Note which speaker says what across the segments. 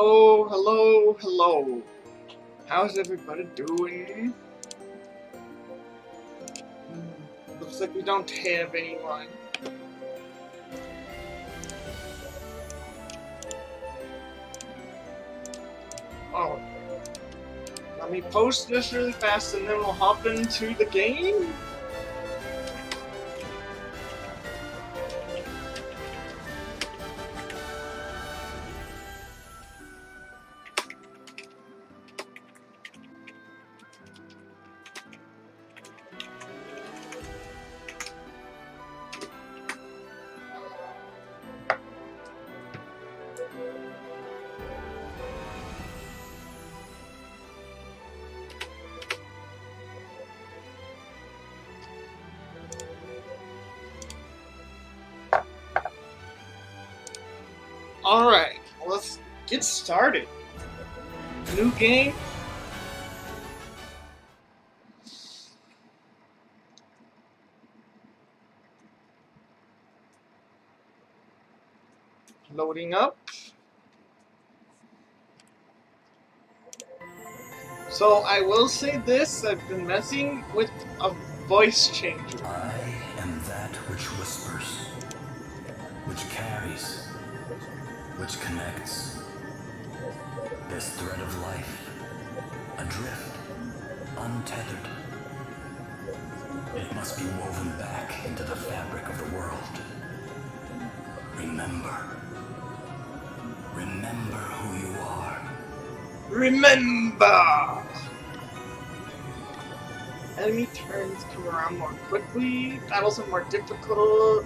Speaker 1: Hello, hello, hello. How's everybody doing? Looks like we don't have anyone. Oh. Let me post this really fast and then we'll hop into the game. Alright, let's get started. New game. Loading up. So I will say this, I've been messing with a voice changer.
Speaker 2: I am that which whispers, which carries, which connects. This thread of life, adrift, untethered. It must be woven back into the fabric of the world. Remember. Remember who you are.
Speaker 1: Remember! Enemy turns come around more quickly, battles are more difficult.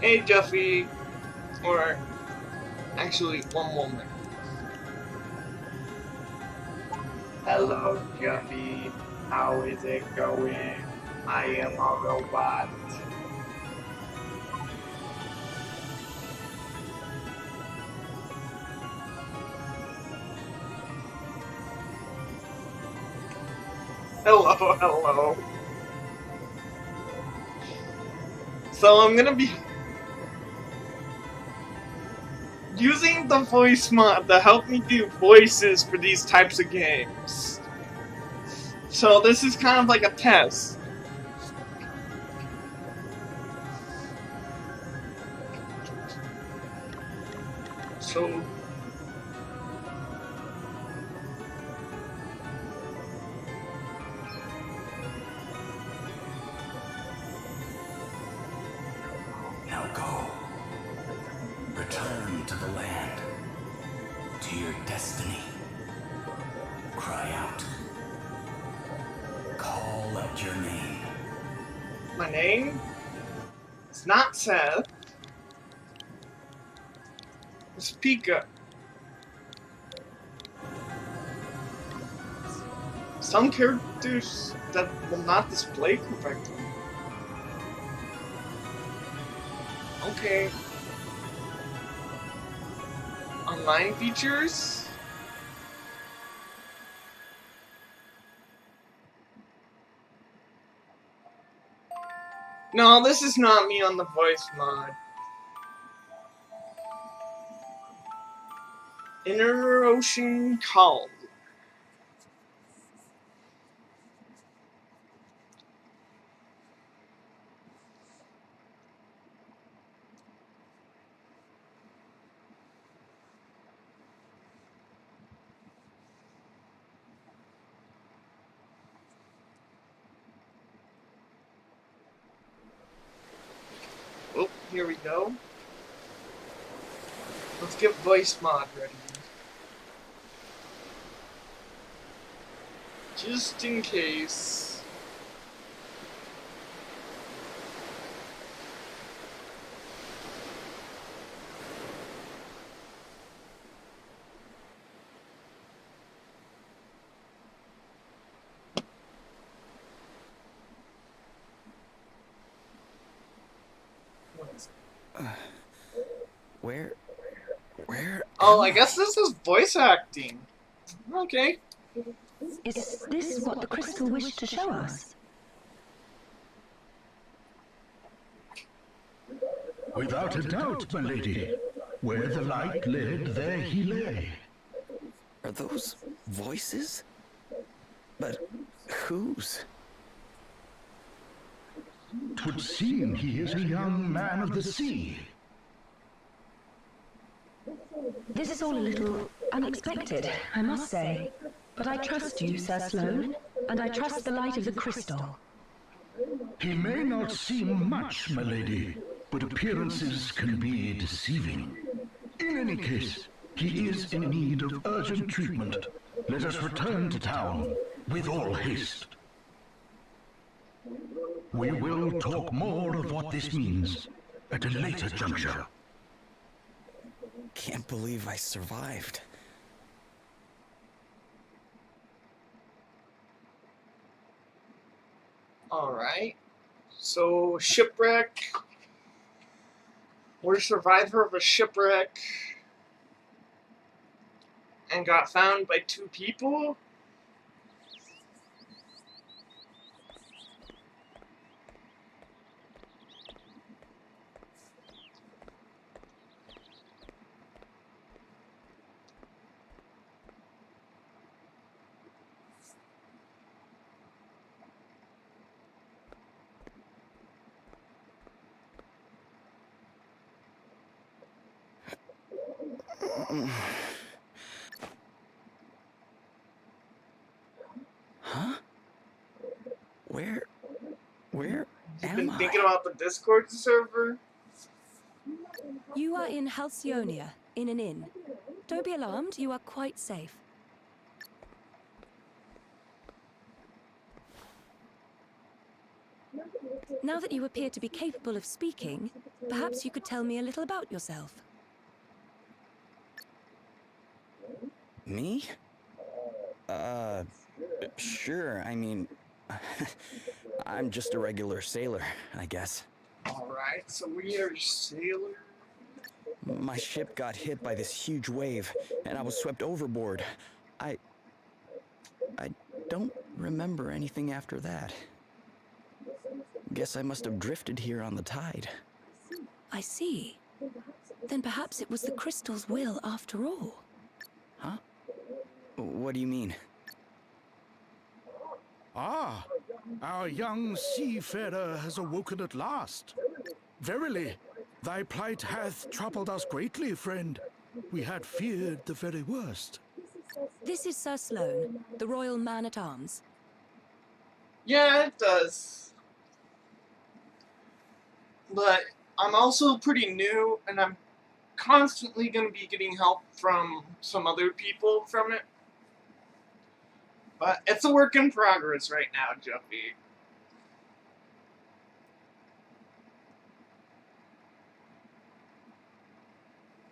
Speaker 1: Hey Jeffy, or actually one moment. Hello Jeffy, how is it going? I am a robot. Hello, hello. So I'm gonna be using the voice mod to help me do voices for these types of games. So this is kind of like a test. So
Speaker 2: Now go. Return to the land. To your destiny. Cry out. Call out your name.
Speaker 1: my name? It's not Seth. It's Pika. Some characters that will not display correctly. Okay. Online features? No, this is not me on the voice mod. Inner Ocean Calm. Oh, here we go. Let's get voice mod ready. Just in case.
Speaker 2: Where?
Speaker 1: Oh, I guess this is voice acting. Okay.
Speaker 3: Is this what the crystal wished to show us?
Speaker 4: Without a doubt, my lady. Where the light led, there he lay.
Speaker 5: Are those voices? But whose?
Speaker 4: 'Twould seem he is a young man of the sea.
Speaker 3: This is all a little unexpected, I must say. But I trust you, Sir Sloane, and I trust the light of the crystal.
Speaker 4: He may not seem much, my lady, but appearances can be deceiving. In any case, he is in need of urgent treatment. Let us return to town with all haste. We will talk more of what this means at a later juncture.
Speaker 5: Can't believe I survived.
Speaker 1: Alright. So, shipwreck. We're a survivor of a shipwreck. And got found by 2 people?
Speaker 5: Huh? Where
Speaker 1: You've
Speaker 5: am
Speaker 1: been
Speaker 5: I?
Speaker 1: thinking about the Discord server?
Speaker 6: You are in Halcyonia, in an inn. Don't be alarmed, you are quite safe. Now that you appear to be capable of speaking, perhaps you could tell me a little about yourself.
Speaker 5: Me? Sure, I mean, I'm just a regular sailor, I guess.
Speaker 1: Alright, so we are sailor.
Speaker 5: My ship got hit by this huge wave, and I was swept overboard. I don't remember anything after that. Guess I must have drifted here on the tide.
Speaker 6: I see. Then perhaps it was the crystal's will after all.
Speaker 5: Huh? What do you mean?
Speaker 4: Ah, our young seafarer has awoken at last. Verily, thy plight hath troubled us greatly, friend. We had feared the very worst.
Speaker 6: This is Sir Sloane, the royal man-at-arms.
Speaker 1: Yeah, it does. But I'm also pretty new, and I'm constantly going to be getting help from some other people from it. But it's a work in progress right now, Juffy.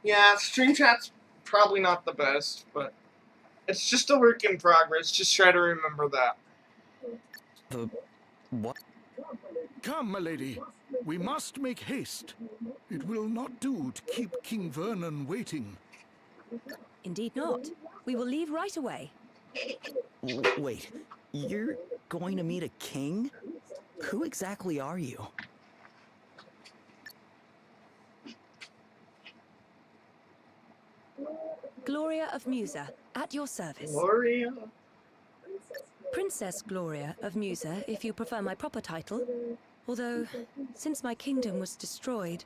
Speaker 1: Yeah, stream chat's probably not the best, but it's just a work in progress. Just try to remember that.
Speaker 5: The what?
Speaker 4: Come, my lady, we must make haste. It will not do to keep King Vernon waiting.
Speaker 6: Indeed not. We will leave right away.
Speaker 5: Wait, you're going to meet a king? Who exactly are you?
Speaker 6: Gloria of Musa, at your service.
Speaker 1: Gloria?
Speaker 6: Princess Gloria of Musa, if you prefer my proper title. Although, since my kingdom was destroyed,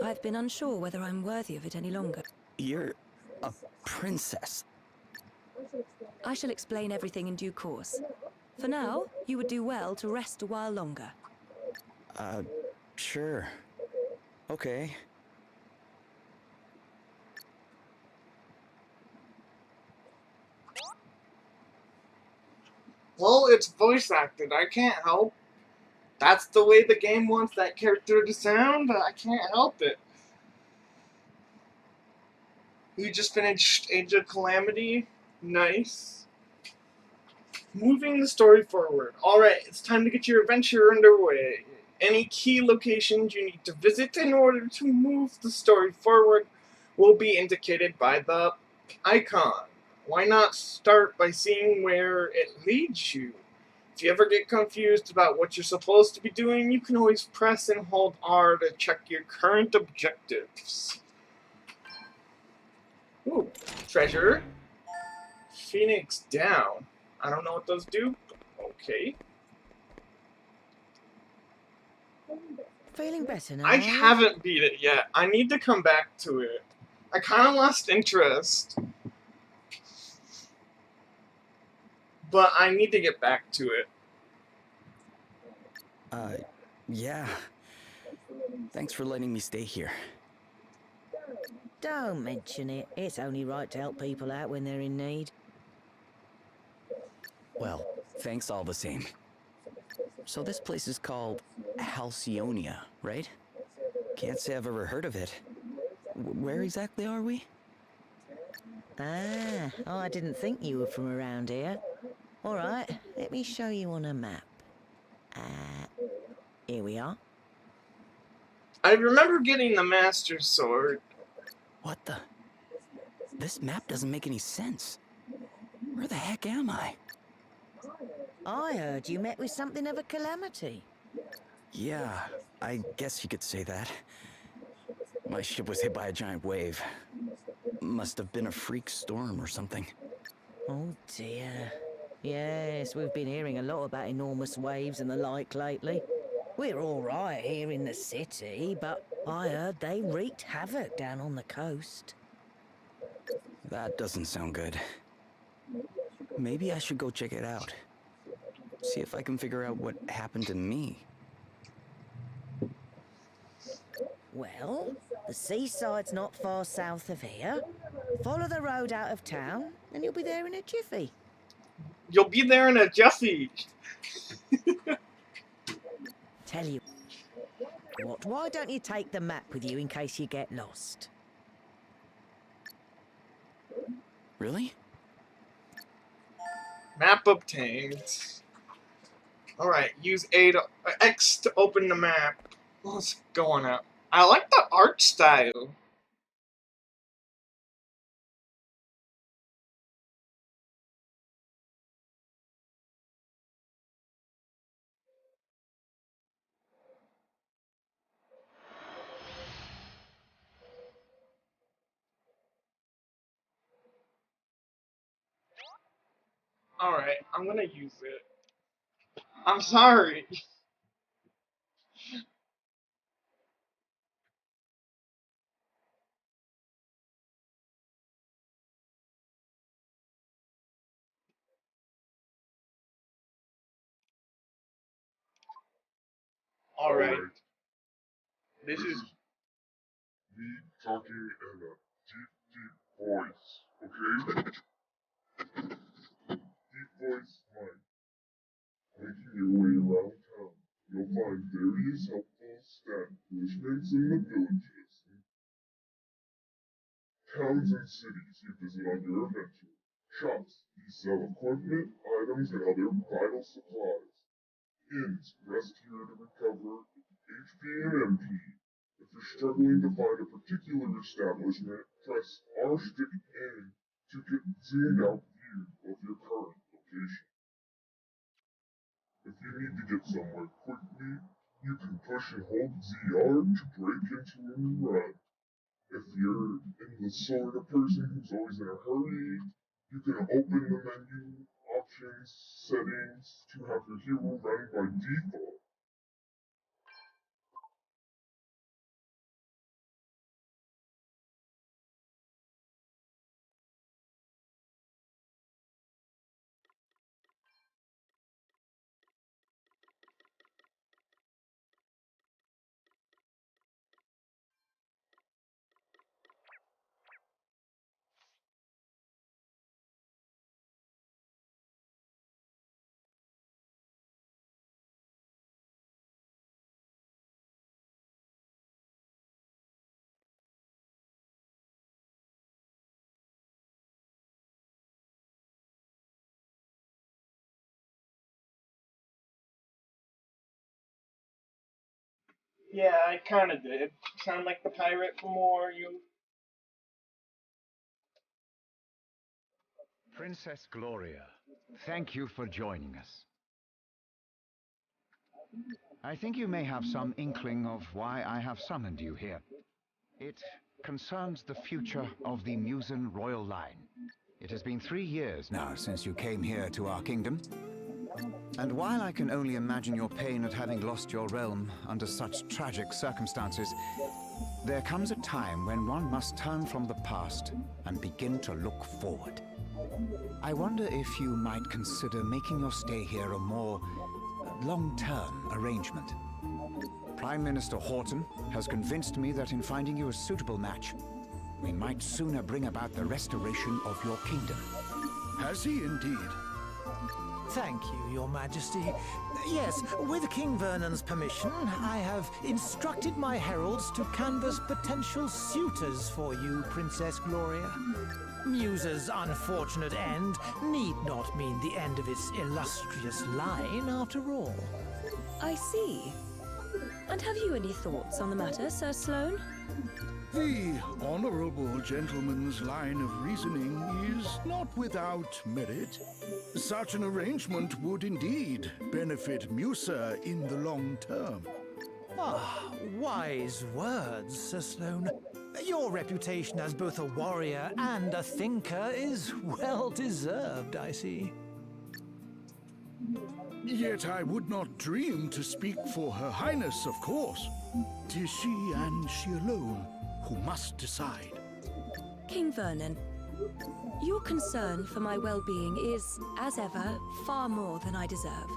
Speaker 6: I've been unsure whether I'm worthy of it any longer.
Speaker 5: You're a princess.
Speaker 6: I shall explain everything in due course. For now, you would do well to rest a while longer.
Speaker 5: Sure. Okay.
Speaker 1: Well, it's voice acted. I can't help. That's the way the game wants that character to sound. I can't help it. You just finished Age of Calamity. Nice. Moving the story forward. Alright, it's time to get your adventure underway. Any key locations you need to visit in order to move the story forward will be indicated by the icon. Why not start by seeing where it leads you? If you ever get confused about what you're supposed to be doing, you can always press and hold R to check your current objectives. Ooh, treasure. Phoenix down. I don't know what those do. Okay.
Speaker 7: Feeling better now?
Speaker 1: I haven't beat it yet. I need to come back to it. I kind of lost interest. But I need to get back to it.
Speaker 5: Yeah. Thanks for letting me stay here.
Speaker 7: Don't mention it. It's only right to help people out when they're in need.
Speaker 5: Well, thanks all the same. So this place is called Halcyonia, right? Can't say I've ever heard of it. Where exactly are we?
Speaker 7: Ah, I didn't think you were from around here. All right, let me show you on a map. Here we are.
Speaker 1: I remember getting the Master Sword.
Speaker 5: What the? This map doesn't make any sense. Where the heck am I?
Speaker 7: I heard you met with something of a calamity.
Speaker 5: Yeah, I guess you could say that. My ship was hit by a giant wave. Must have been a freak storm or something.
Speaker 7: Oh dear. Yes, we've been hearing a lot about enormous waves and the like lately. We're all right here in the city, but I heard they wreaked havoc down on the coast.
Speaker 5: That doesn't sound good. Maybe I should go check it out. See if I can figure out what happened to me.
Speaker 7: Well, the seaside's not far south of here. Follow the road out of town, and you'll be there in a jiffy.
Speaker 1: You'll be there in a jiffy.
Speaker 7: Tell you what, why don't you take the map with you in case you get lost?
Speaker 5: Really?
Speaker 1: Map obtained. Alright, use X to open the map. What's going on? I like the art style. Alright, I'm gonna use it. I'm sorry. Alright. This is
Speaker 8: me talking in a deep, deep voice, okay? Deep voice mic. Making your way around town, you'll find various helpful establishments in the villages, towns and cities you visit on your adventure. Shops, these sell equipment, items, and other vital supplies. Inns, rest here to recover HP and MP. If you're struggling to find a particular establishment, press R stick N to get zoomed out view of your current location. If you need to get somewhere quickly, you can push and hold ZR to break into a run. If you're in the sort of person who's always in a hurry, you can open the menu, options, settings to have your hero run by default.
Speaker 1: yeah, I kinda did. Sound like the pirate from War, you
Speaker 9: Princess Gloria, thank you for joining us. I think you may have some inkling of why I have summoned you here. It concerns the future of the Musen royal line. It has been 3 years now since you came here to our kingdom. And while I can only imagine your pain at having lost your realm under such tragic circumstances, there comes a time when one must turn from the past and begin to look forward. I wonder if you might consider making your stay here a more long-term arrangement. Prime Minister Horton has convinced me that in finding you a suitable match, we might sooner bring about the restoration of your kingdom.
Speaker 4: Has he indeed?
Speaker 10: Thank you, Your Majesty. Yes, with King Vernon's permission, I have instructed my heralds to canvass potential suitors for you, Princess Gloria. Musa's unfortunate end need not mean the end of its illustrious line, after all.
Speaker 6: I see. And have you any thoughts on the matter, Sir Sloane?
Speaker 4: The honorable gentleman's line of reasoning is not without merit. Such an arrangement would indeed benefit Musa in the long term.
Speaker 10: Ah, wise words, Sir Sloane. Your reputation as both a warrior and a thinker is well deserved, I see.
Speaker 4: Yet I would not dream to speak for Her Highness, of course. 'Tis she and she alone who must decide.
Speaker 6: King Vernon, your concern for my well-being is, as ever, far more than I deserve.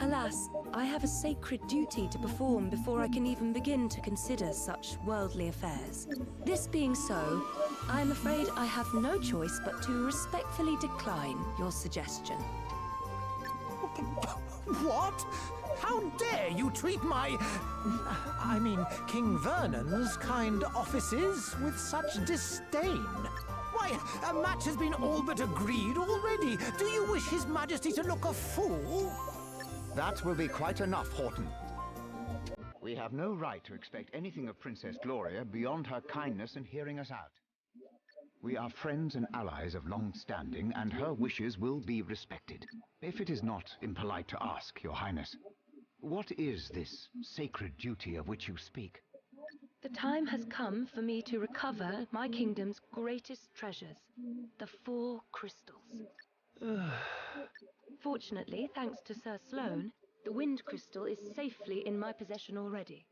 Speaker 6: Alas, I have a sacred duty to perform before I can even begin to consider such worldly affairs. This being so, I am afraid I have no choice but to respectfully decline your suggestion.
Speaker 10: What? How dare you treat King Vernon's kind offices with such disdain? Why, a match has been all but agreed already. Do you wish His Majesty to look a fool?
Speaker 9: That will be quite enough, Horton. We have no right to expect anything of Princess Gloria beyond her kindness in hearing us out. We are friends and allies of long standing, and her wishes will be respected. If it is not impolite to ask, Your Highness, what is this sacred duty of which you speak?
Speaker 3: The time has come for me to recover my kingdom's greatest treasures, the 4 crystals. Fortunately, thanks to Sir Sloane, the wind crystal is safely in my possession already,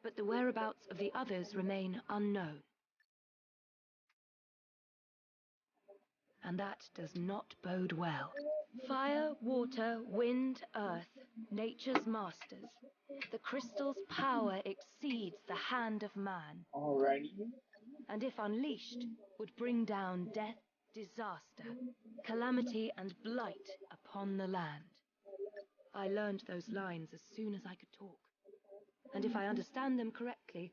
Speaker 3: but the whereabouts of the others remain unknown. And that does not bode well. Fire, water, wind, earth, nature's masters. The crystal's power exceeds the hand of man.
Speaker 1: Alrighty.
Speaker 3: And if unleashed, would bring down death, disaster, calamity and blight upon the land. I learned those lines as soon as I could talk. And if I understand them correctly,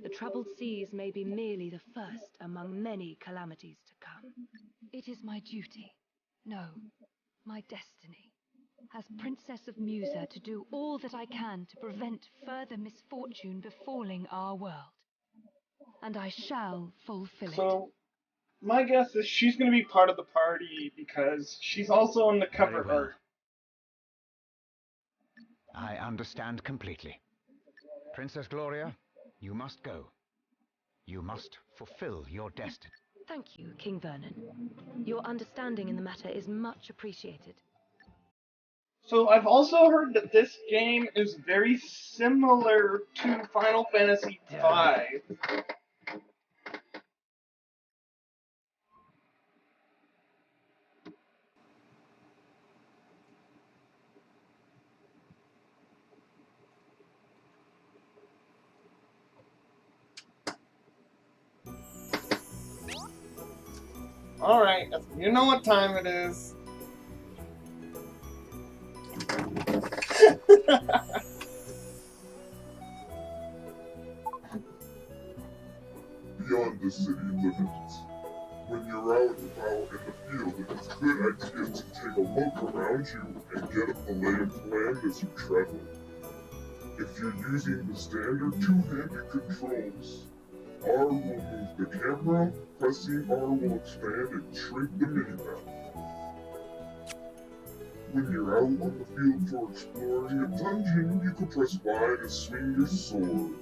Speaker 3: the troubled seas may be merely the first among many calamities to come. It is my duty, no, my destiny, as Princess of Musa, to do all that I can to prevent further misfortune befalling our world. And I shall fulfill it.
Speaker 1: So, my guess is she's going to be part of the party because she's also on the cover
Speaker 9: Very well.
Speaker 1: art.
Speaker 9: I understand completely. Princess Gloria, you must go. You must fulfill your destiny.
Speaker 3: Thank you, King Vernon. Your understanding in the matter is much appreciated.
Speaker 1: So I've also heard that this game is very similar to Final Fantasy V. Alright, you know what time it is.
Speaker 8: Beyond the city limits. When you're out and about in the field, it's a good idea to take a look around you and get a lay of the land as you travel. If you're using the standard two-handed controls, R will move the camera, pressing R will expand and shrink the minimap. When you're out on the field for exploring a dungeon, you can press Y to swing your sword.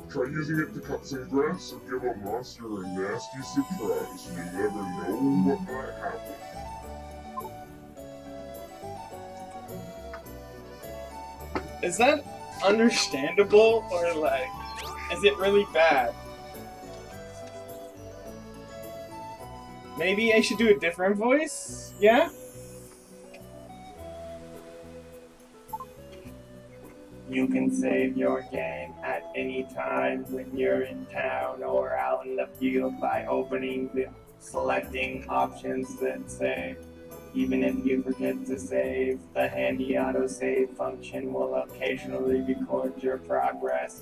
Speaker 8: Try using it to cut some grass or give a monster a nasty surprise. You never know what might happen.
Speaker 1: Is that understandable, or like, is it really bad? Maybe I should do a different voice? Yeah? You can save your game at any time when you're in town or out in the field by selecting options that save. Even if you forget to save, the handy autosave function will occasionally record your progress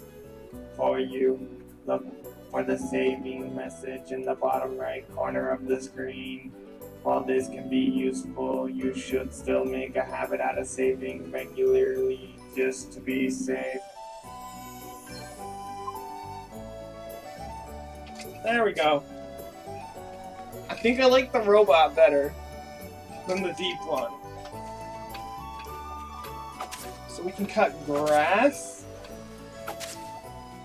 Speaker 1: for you. Look for the saving message in the bottom right corner of the screen. While this can be useful, you should still make a habit out of saving regularly just to be safe. There we go. I think I like the robot better than the deep one. So we can cut grass.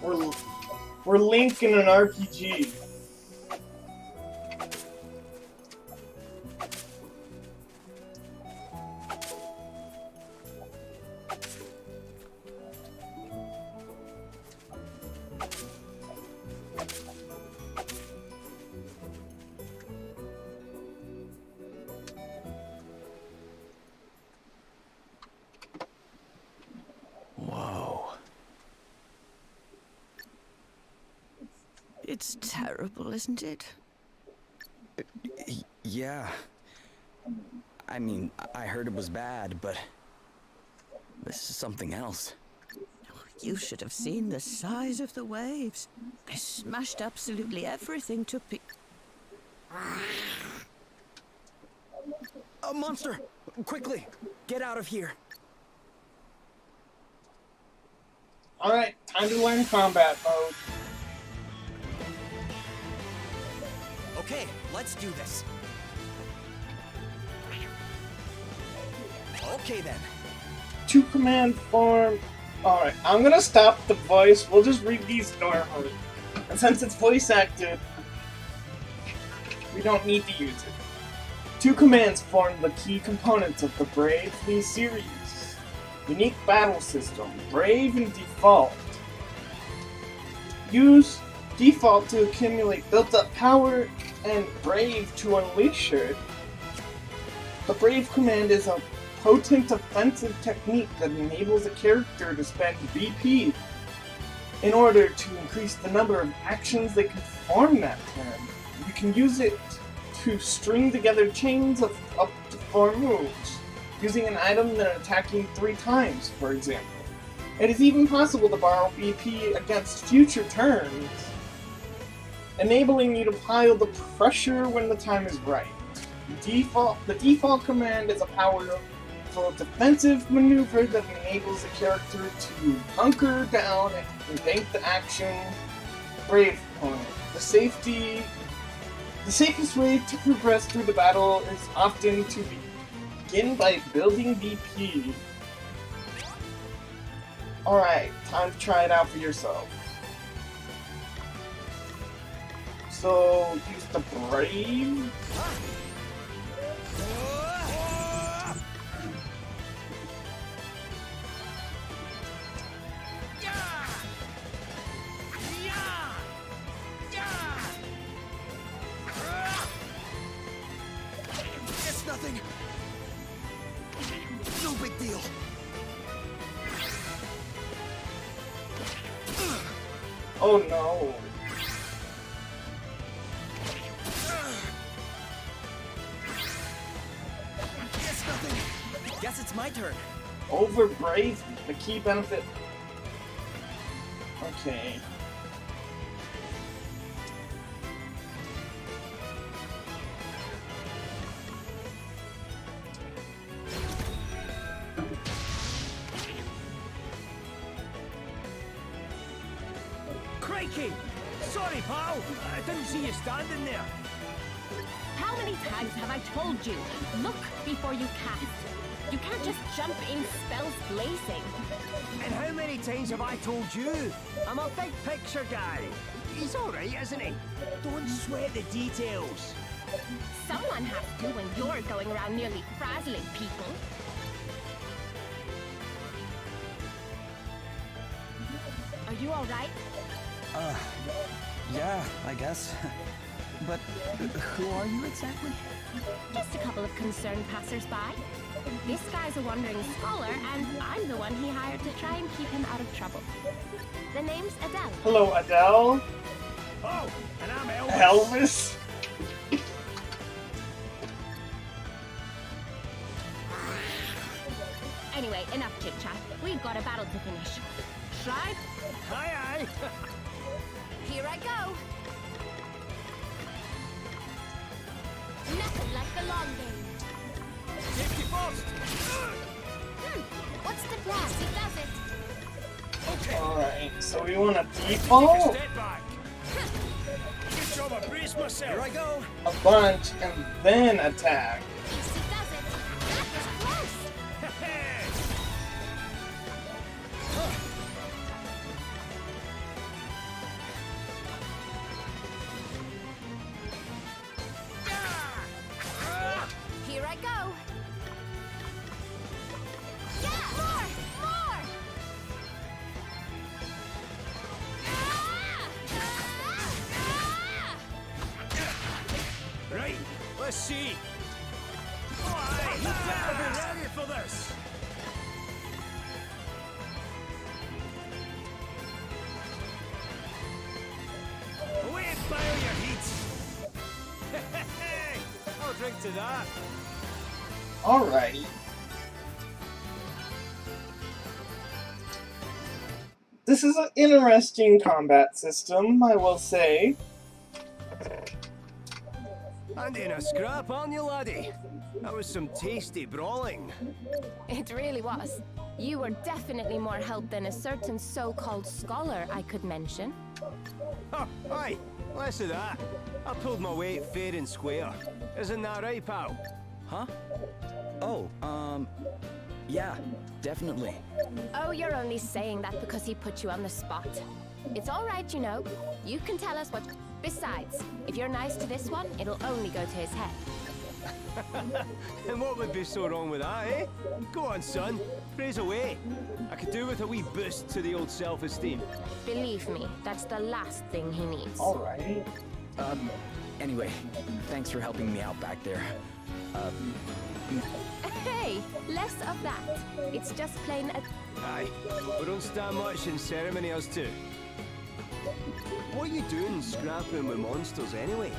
Speaker 1: We're Link in an RPG.
Speaker 5: It's terrible, isn't it? Yeah. I mean, I heard it was bad, but this is something else.
Speaker 7: You should have seen the size of the waves. I smashed absolutely everything to
Speaker 5: A monster! Quickly! Get out of here!
Speaker 1: Alright, time to learn combat mode.
Speaker 5: Okay, let's do this. Okay then.
Speaker 1: To command form. Alright, I'm gonna stop the voice. We'll just read these normally. And since it's voice acted, we don't need to use it. Two commands form the key components of the Bravely series. Unique battle system, Brave and Default. Use Default to accumulate built-up power and Brave to unleash it. The Brave command is a potent offensive technique that enables a character to spend BP in order to increase the number of actions they can perform that turn. You can use it to string together chains of up to 4 moves, using an item then attacking 3 times, for example. It is even possible to borrow BP against future turns, enabling you to pile the pressure when the time is right. The default command is a powerful defensive maneuver that enables the character to hunker down and take the action Brave opponent. The safest way to progress through the battle is often to begin by building BP. Alright, time to try it out for yourself. So, use the Brave.
Speaker 5: It's nothing. No big deal.
Speaker 1: Oh no.
Speaker 5: It's nothing. Guess it's my turn.
Speaker 1: Over Brave, the key benefit. Okay.
Speaker 11: Sorry, pal. I didn't see you standing there.
Speaker 12: How many times have I told you? Look before you cast. You can't just jump in spells blazing.
Speaker 11: And how many times have I told you? I'm a big picture guy. He's alright, isn't he? Don't sweat the details.
Speaker 12: Someone has to when you're going around nearly frazzling people. Are you alright?
Speaker 5: Yeah, I guess. But who are you exactly?
Speaker 12: Just a couple of concerned passers-by. This guy's a wandering scholar, and I'm the one he hired to try and keep him out of trouble. The name's Adele.
Speaker 1: Hello, Adele.
Speaker 11: Oh, and I'm Elvis.
Speaker 1: Elvis.
Speaker 12: Anyway, enough chit-chat. We've got a battle to finish. Tribe?
Speaker 11: Aye, aye.
Speaker 12: Here I go. Nothing like the long game.
Speaker 11: Safety first.
Speaker 12: What's the plan? He does it.
Speaker 11: Okay.
Speaker 1: Alright, so we want to
Speaker 11: Take a
Speaker 1: default
Speaker 11: step back. Good job, I braced myself. Here I go.
Speaker 1: a bunch and then attack.
Speaker 12: He does it. That was close. Here I go. Yeah, more.
Speaker 11: Right, let's see. Aye, you better be ready for this. Away and fire your heat. I'll drink to that.
Speaker 1: Alrighty. This is an interesting combat system, I will say.
Speaker 11: And in a scrap, aren't you, laddie? That was some tasty brawling.
Speaker 12: It really was. You were definitely more help than a certain so-called scholar I could mention.
Speaker 11: Oh, aye, less of that. I pulled my weight fair and square. Isn't that right, pal?
Speaker 5: Huh? Oh, yeah, definitely.
Speaker 12: Oh, you're only saying that because he put you on the spot. It's all right, you know. You can tell us what... Besides, if you're nice to this one, it'll only go to his head.
Speaker 11: And what would be so wrong with that, eh? Go on, son. Praise away. I could do with a wee boost to the old self-esteem.
Speaker 12: Believe me, that's the last thing he needs.
Speaker 1: Alright.
Speaker 5: Anyway, thanks for helping me out back there.
Speaker 12: Hey, less of that. It's just plain a...
Speaker 11: Aye, we don't stand much in ceremony, us two. What are you doing scrapping with monsters anyway?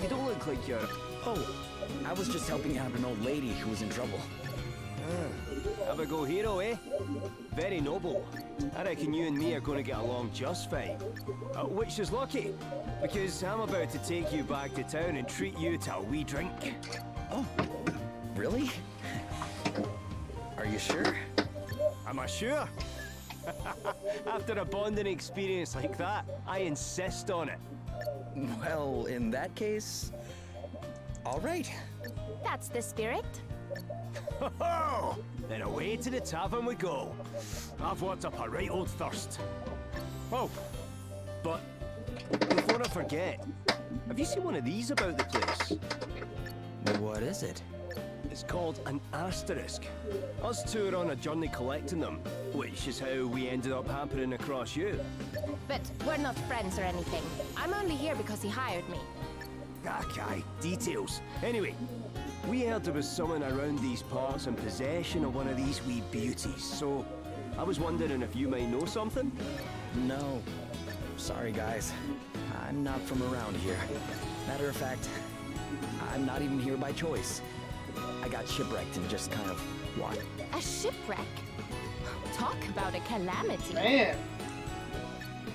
Speaker 11: You don't look like you're...
Speaker 5: Oh, I was just helping out an old lady who was in trouble.
Speaker 11: Have a go hero, eh? Very noble. I reckon you and me are going to get along just fine. Which is lucky, because I'm about to take you back to town and treat you to a wee drink.
Speaker 5: Oh, really? Are you sure?
Speaker 11: Am I sure? After a bonding experience like that, I insist on it.
Speaker 5: Well, in that case, all right.
Speaker 12: That's the spirit.
Speaker 11: Ho-ho! Then away to the tavern we go. I've worked up a right old thirst. Oh, but before I forget, have you seen one of these about the place?
Speaker 5: What is it?
Speaker 11: It's called an asterisk. Us two are on a journey collecting them, which is how we ended up happening across you.
Speaker 12: But we're not friends or anything. I'm only here because he hired me.
Speaker 11: Okay, details. Anyway, we heard there was someone around these parts in possession of one of these wee beauties, so I was wondering if you might know something?
Speaker 5: No. Sorry, guys. I'm not from around here. Matter of fact, I'm not even here by choice. I got shipwrecked and just kind of walked.
Speaker 12: A shipwreck? Talk about a calamity.
Speaker 1: Man.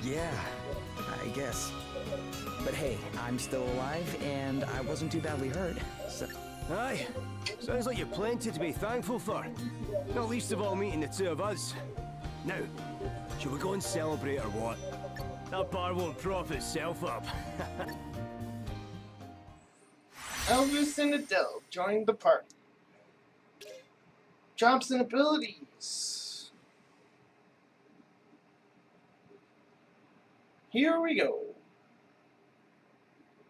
Speaker 5: Yeah, I guess. But hey, I'm still alive, and I wasn't too badly hurt, so...
Speaker 11: Aye. Sounds like you've plenty to be thankful for. Not least of all meeting the two of us. Now, shall we go and celebrate or what? That bar won't prop itself up.
Speaker 1: Elvis and Adele joined the party. Jobs and abilities. Here we go.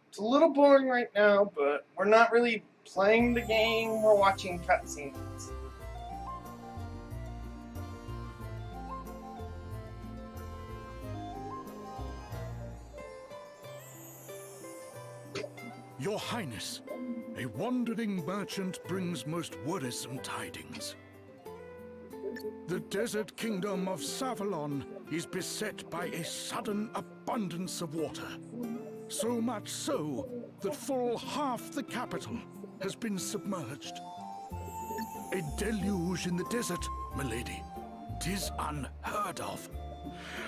Speaker 1: It's a little boring right now, but we're not really playing the game, we're watching cutscenes.
Speaker 4: Your Highness, a wandering merchant brings most worrisome tidings. The desert kingdom of Savalon is beset by a sudden abundance of water. So much so that full half the capital has been submerged. A deluge in the desert, milady. 'Tis unheard of.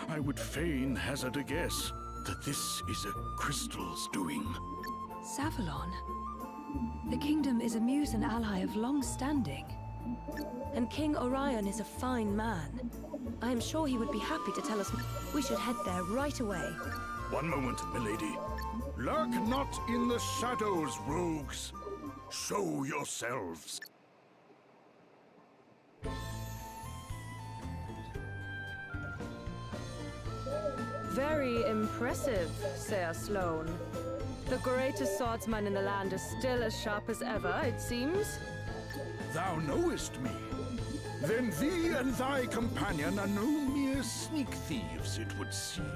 Speaker 4: I would fain hazard a guess that this is a crystal's doing.
Speaker 6: Savalon? The kingdom is a Musen ally of long standing. And King Orion is a fine man. I am sure he would be happy to tell us we should head there right away.
Speaker 4: One moment, milady. Lurk not in the shadows, rogues. Show yourselves.
Speaker 3: Very impressive, Sir Sloane. The greatest swordsman in the land is still as sharp as ever, it seems.
Speaker 4: Thou knowest me. Then thee and thy companion are no mere sneak thieves, it would seem.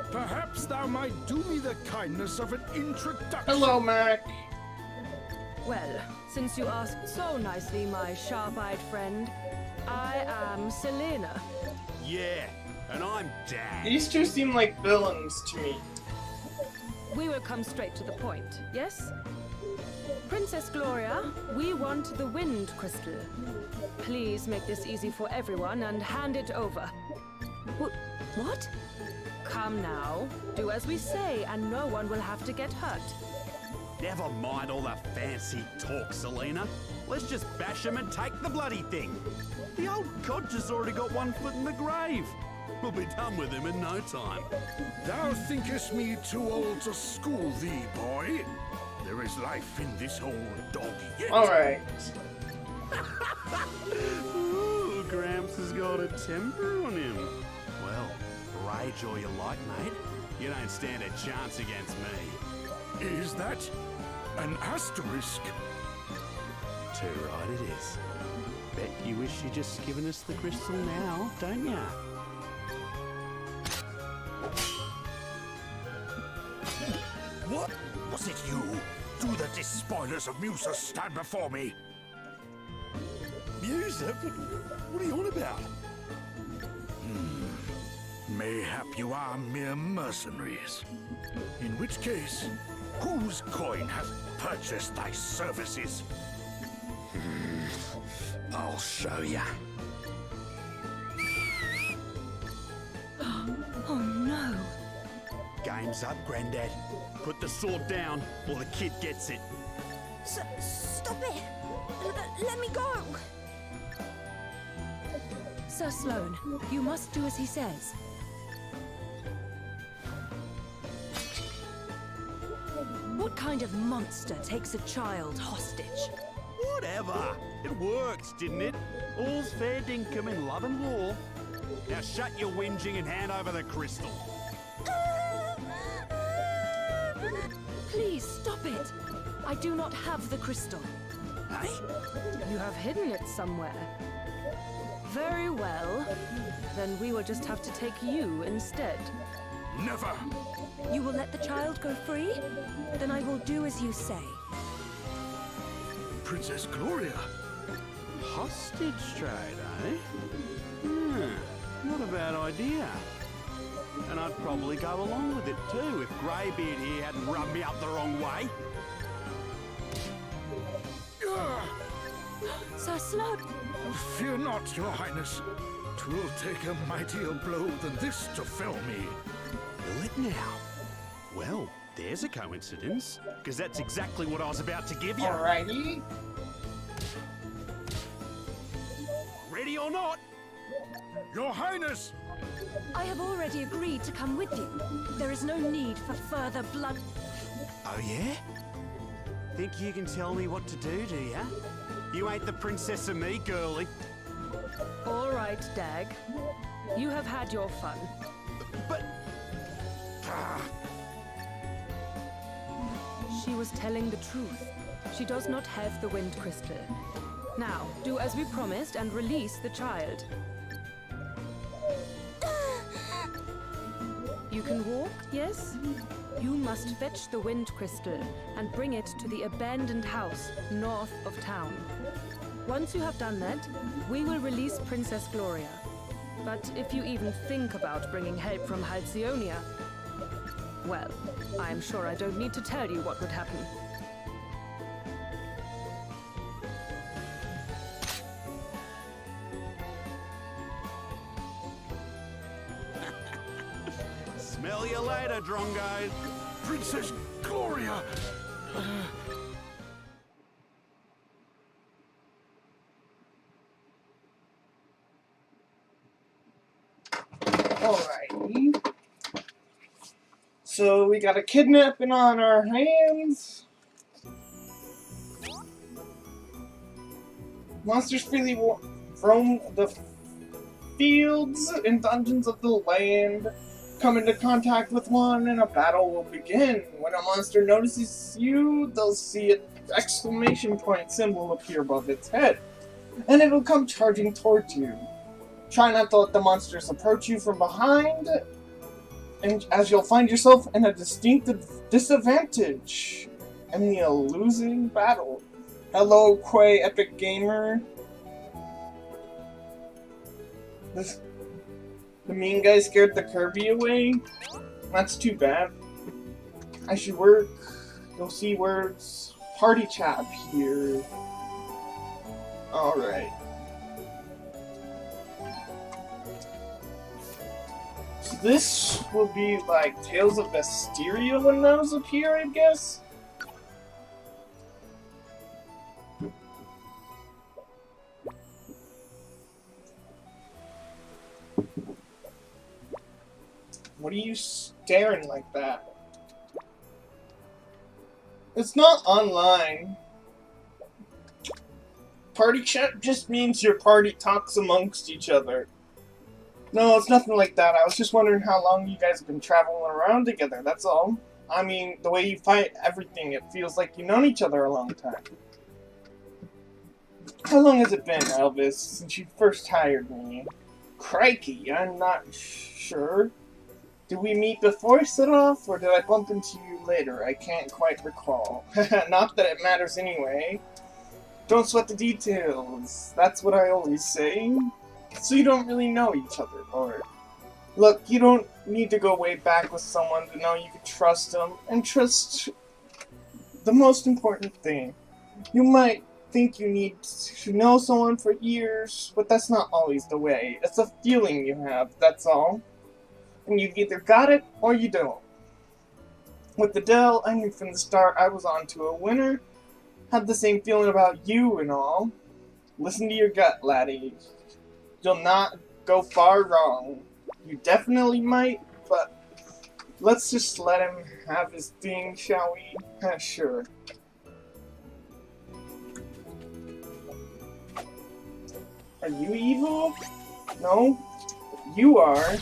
Speaker 4: Perhaps thou might do me the kindness of an introduction.
Speaker 1: Hello, Mac.
Speaker 3: Well, since you asked so nicely, my sharp-eyed friend, I am Selena.
Speaker 11: Yeah, and I'm Dad.
Speaker 1: These two seem like villains to me.
Speaker 3: We will come straight to the point, yes? Princess Gloria, we want the Wind Crystal. Please make this easy for everyone and hand it over.
Speaker 6: What?
Speaker 3: Come now, do as we say and no one will have to get hurt.
Speaker 11: Never mind all that fancy talk, Selena. Let's just bash him and take the bloody thing. The old codger's already got one foot in the grave. We'll be done with him in no time.
Speaker 4: Thou thinkest me too old to school thee, boy? There is life in this old dog yet.
Speaker 1: Alright.
Speaker 11: Ooh, Gramps has got a temper on him. Well, rage all you like, mate. You don't stand a chance against me.
Speaker 4: Is that an asterisk?
Speaker 11: Too right it is. Bet you wish you'd just given us the crystal now, don't ya?
Speaker 4: What? Was it you? Do the despoilers of Musa stand before me?
Speaker 11: Musa? What are you on about?
Speaker 4: Mayhap you are mere mercenaries. In which case, whose coin hath purchased thy services?
Speaker 11: I'll show ya.
Speaker 6: Oh no.
Speaker 11: Game's up, Grandad. Put the sword down, or the kid gets it.
Speaker 6: Stop it! Let me go! Sir Sloane, you must do as he says. What kind of monster takes a child hostage?
Speaker 11: Whatever. It worked, didn't it? All's fair dinkum in love and war. Now shut your whinging and hand over the crystal.
Speaker 6: Please, stop it! I do not have the crystal.
Speaker 11: Hey?
Speaker 3: You have hidden it somewhere. Very well. Then we will just have to take you instead.
Speaker 4: Never!
Speaker 6: You will let the child go free? Then I will do as you say.
Speaker 4: Princess Gloria!
Speaker 11: Hostage trade, eh? Not a bad idea. And I'd probably go along with it too if Greybeard here hadn't rubbed me up the wrong way.
Speaker 6: Sir Sloane!
Speaker 4: Fear not, your highness. 'Twill take a mightier blow than this to fell me.
Speaker 11: Will it now? Well, there's a coincidence, because that's exactly what I was about to give you.
Speaker 1: Alrighty.
Speaker 11: Ready or not,
Speaker 4: Your Highness!
Speaker 6: I have already agreed to come with you. There is no need for further blood.
Speaker 11: Oh, yeah? Think you can tell me what to do ya? You ain't the princess of me, girlie.
Speaker 6: All right, Dag. You have had your fun.
Speaker 11: But...
Speaker 6: She was telling the truth. She does not have the wind crystal. Now, do as we promised and release the child. You can walk, yes? You must fetch the wind crystal and bring it to the abandoned house north of town. Once you have done that, we will release Princess Gloria. But if you even think about bringing help from Halcyonia, well, I'm sure I don't need to tell you what would happen.
Speaker 11: Smell you later, Drongo.
Speaker 4: Princess Gloria!
Speaker 1: Alrighty. So we got a kidnapping on our hands. Monsters freely roam the fields and dungeons of the land. Come into contact with one and a battle will begin. When a monster notices you, they'll see an exclamation point symbol appear above its head, and it'll come charging towards you. Try not to let the monsters approach you from behind, and as you'll find yourself in a distinctive disadvantage in the losing battle. Hello, Quay Epic Gamer. The mean guy scared the Kirby away? That's too bad. I should work. You'll see words. Party chat here. Alright. So this will be like Tales of Vestiria when those appear, I guess? What are you staring like that? It's not online. Party chat just means your party talks amongst each other. No, it's nothing like that. I was just wondering how long you guys have been traveling around together, that's all. I mean, the way you fight everything, it feels like you've known each other a long time. How long has it been, Elvis, since you first hired me? Crikey, I'm not sure. Did we meet before set-off, or did I bump into you later? I can't quite recall. Not that it matters anyway. Don't sweat the details. That's what I always say. So you don't really know each other, or... Look, you don't need to go way back with someone to know you can trust them, and trust the most important thing. You might think you need to know someone for years, but that's not always the way. It's a feeling you have, that's all. And you've either got it, or you don't. With Adele, I knew from the start I was on to a winner. Had the same feeling about you and all. Listen to your gut, laddie. You'll not go far wrong. You definitely might, but let's just let him have his thing, shall we? Sure. Are you evil? No? You are.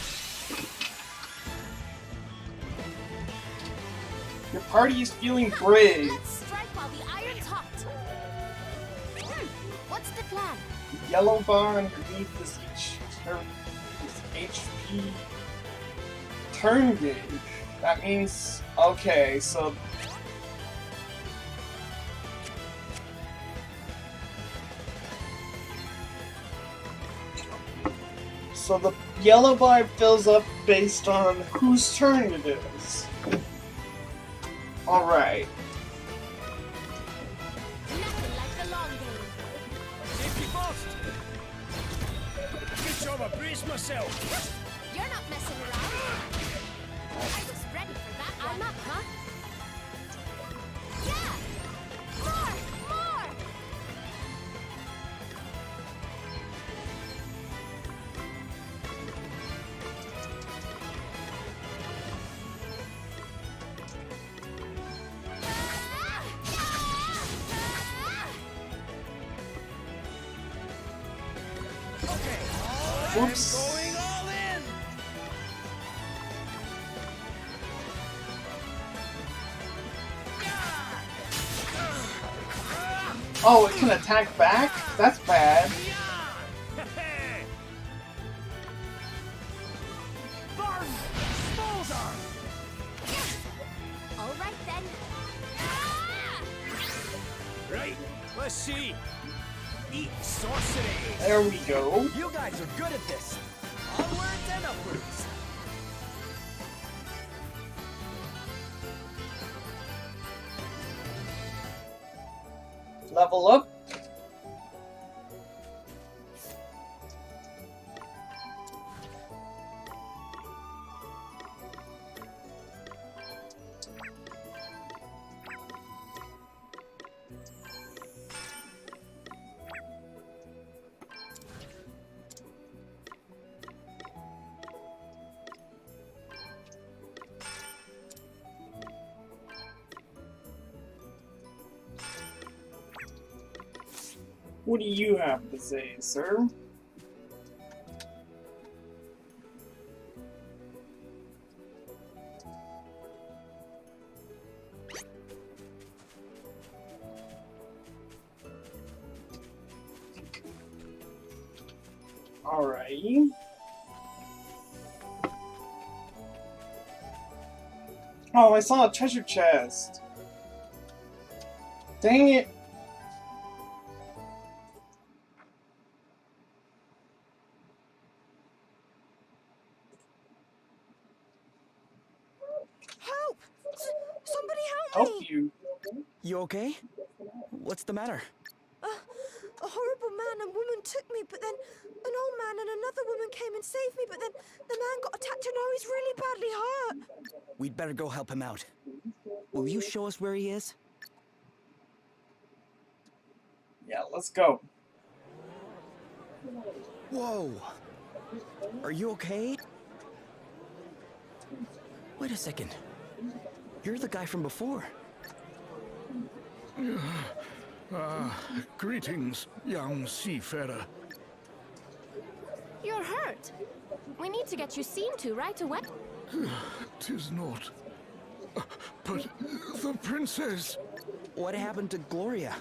Speaker 1: Your party is feeling brave.
Speaker 12: Let's strike while the iron's hot. What's the plan?
Speaker 1: The yellow bar underneath this HP turn gauge. That means, okay, so the yellow bar fills up based on whose turn it is. Alright.
Speaker 12: Nothing like the long game.
Speaker 11: Safety first! Good job, I braced myself.
Speaker 12: You're not messing around. I was ready for that. I'm not, huh? Yeah! More! More!
Speaker 1: Whoops.
Speaker 11: Going all in.
Speaker 1: Oh, it can attack back? That's bad.
Speaker 12: All right then.
Speaker 11: Right, let's see. Eat sorcery.
Speaker 1: There we go.
Speaker 11: You guys are good at this. Onwards and upwards.
Speaker 1: Level up. What do you have to say, sir? Alrighty. Oh, I saw a treasure chest. Dang it.
Speaker 6: Help! Somebody help me!
Speaker 1: Help you.
Speaker 5: You okay? What's the matter?
Speaker 6: A horrible man and woman took me, but then an old man and another woman came and saved me, but then the man got attacked and now he's really badly hurt.
Speaker 5: We'd better go help him out. Will you show us where he is?
Speaker 1: Yeah, let's go.
Speaker 5: Whoa! Are you okay? Wait a second. You're the guy from before.
Speaker 4: Greetings, young seafarer.
Speaker 12: You're hurt. We need to get you seen to right away.
Speaker 4: 'Tis not. But the princess...
Speaker 5: What happened to Gloria?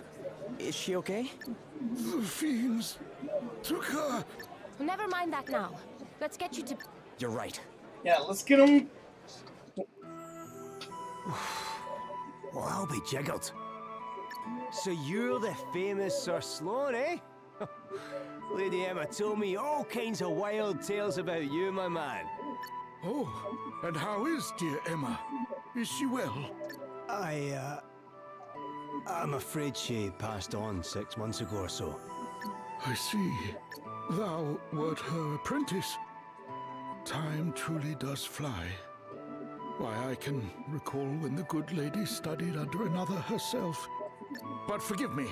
Speaker 5: Is she okay?
Speaker 4: The fiends took her.
Speaker 12: Never mind that now. Let's get you to...
Speaker 5: You're right.
Speaker 1: Yeah, let's get him.
Speaker 11: Well, I'll be jiggled. So you're the famous Sir Sloan, eh? Lady Emma told me all kinds of wild tales about you, my man.
Speaker 4: Oh, and how is dear Emma? Is she well?
Speaker 11: I'm afraid she passed on 6 months ago or so.
Speaker 4: I see. Thou wert her apprentice. Time truly does fly. Why, I can recall when the good lady studied under another herself. But forgive me,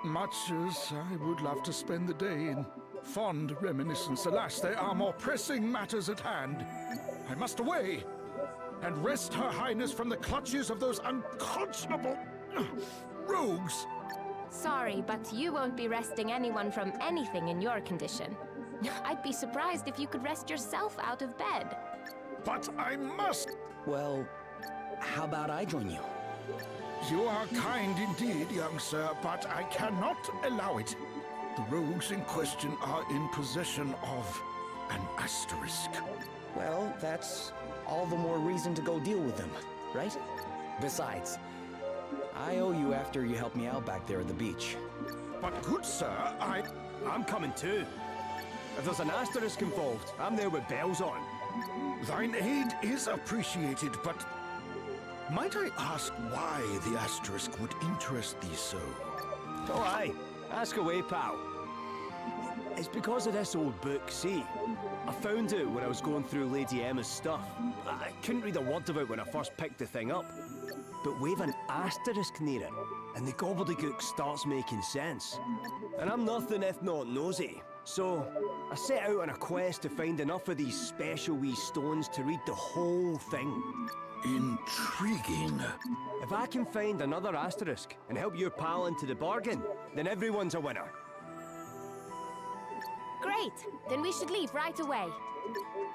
Speaker 4: much as I would love to spend the day in fond reminiscence, alas, there are more pressing matters at hand. I must away and wrest Her Highness from the clutches of those unconscionable rogues.
Speaker 12: Sorry, but you won't be wresting anyone from anything in your condition. I'd be surprised if you could wrest yourself out of bed.
Speaker 4: But I must.
Speaker 5: Well, how about I join you?
Speaker 4: You are kind indeed, young sir, but I cannot allow it. The rogues in question are in possession of an asterisk.
Speaker 5: Well, that's all the more reason to go deal with them, right? Besides, I owe you after you helped me out back there at the beach.
Speaker 4: But good sir,
Speaker 11: I'm coming too. If there's an asterisk involved, I'm there with bells on.
Speaker 4: Thine aid is appreciated, but might I ask why the asterisk would interest thee so?
Speaker 11: Oh aye, ask away, pal. It's because of this old book, see? I found it when I was going through Lady Emma's stuff. I couldn't read a word of it when I first picked the thing up. But we've an asterisk near it, and the gobbledygook starts making sense. And I'm nothing if not nosy. So, I set out on a quest to find enough of these special wee stones to read the whole thing.
Speaker 4: Intriguing.
Speaker 11: If I can find another asterisk and help your pal into the bargain, then everyone's a winner.
Speaker 12: Great. Then we should leave right away.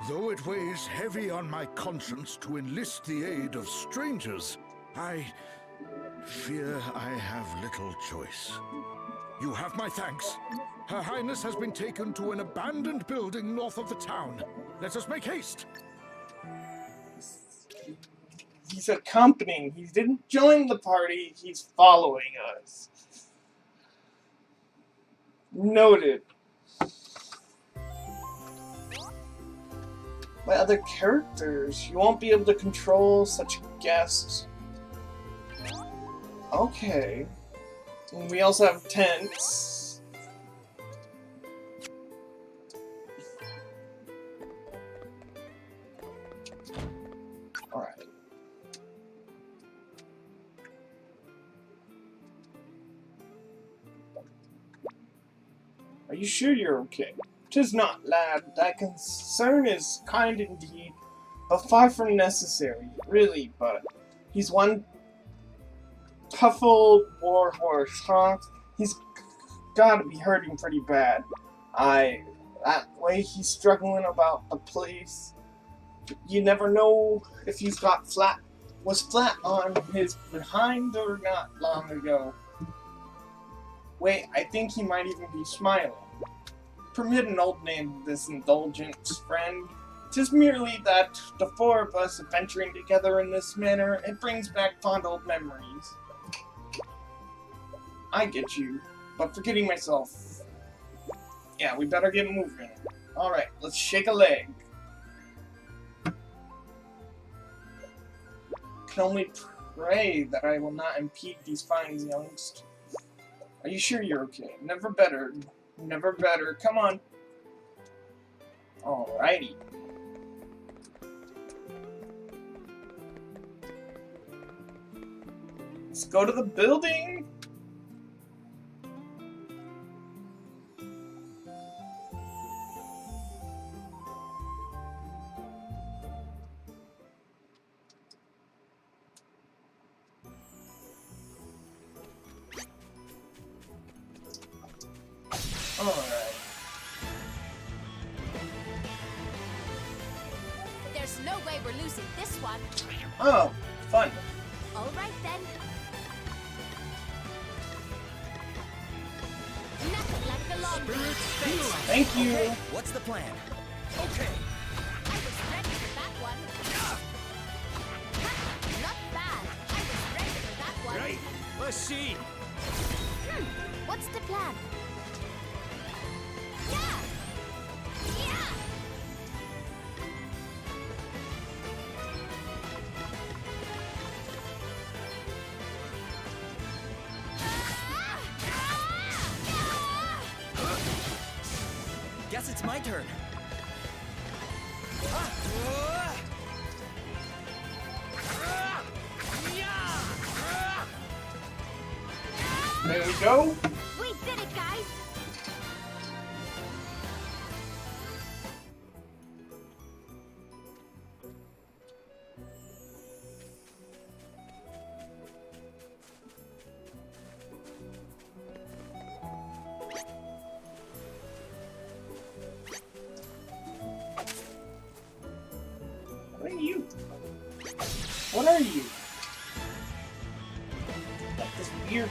Speaker 4: Though it weighs heavy on my conscience to enlist the aid of strangers, I fear I have little choice. You have my thanks. Her Highness has been taken to an abandoned building north of the town. Let us make haste.
Speaker 1: He's accompanying. He didn't join the party. He's following us. Noted. By other characters, you won't be able to control such guests. Okay. And we also have tents. Alright. Are you sure you're okay? 'Tis not, lad. Thy concern is kind indeed, but far from necessary, really, but he's one tough old war horse, huh? He's gotta be hurting pretty bad. That way he's struggling about the place. You never know if he's was flat on his behind or not long ago. Wait, I think he might even be smiling. Permit an old name, this indulgent friend. 'Tis merely that the four of us adventuring together in this manner, it brings back fond old memories. I get you, but forgetting myself. Yeah, we better get moving. Alright, let's shake a leg. Can only pray that I will not impede these fine youngsters. Are you sure you're okay? Never better. Never better. Come on. Alrighty. Let's go to the building. Alright.
Speaker 12: There's no way we're losing this one.
Speaker 1: Oh, fun.
Speaker 12: Alright then. Nothing like the long range.
Speaker 1: Thank you.
Speaker 5: Okay, what's the plan? Okay.
Speaker 12: I was ready for that one. Not bad. I was ready for that one.
Speaker 11: Right, let's see.
Speaker 12: What's the plan? Yeah! Yeah!
Speaker 5: Guess it's my turn.
Speaker 1: There we go.
Speaker 12: We did it, guys!
Speaker 1: What are you? What are you? Like this weird,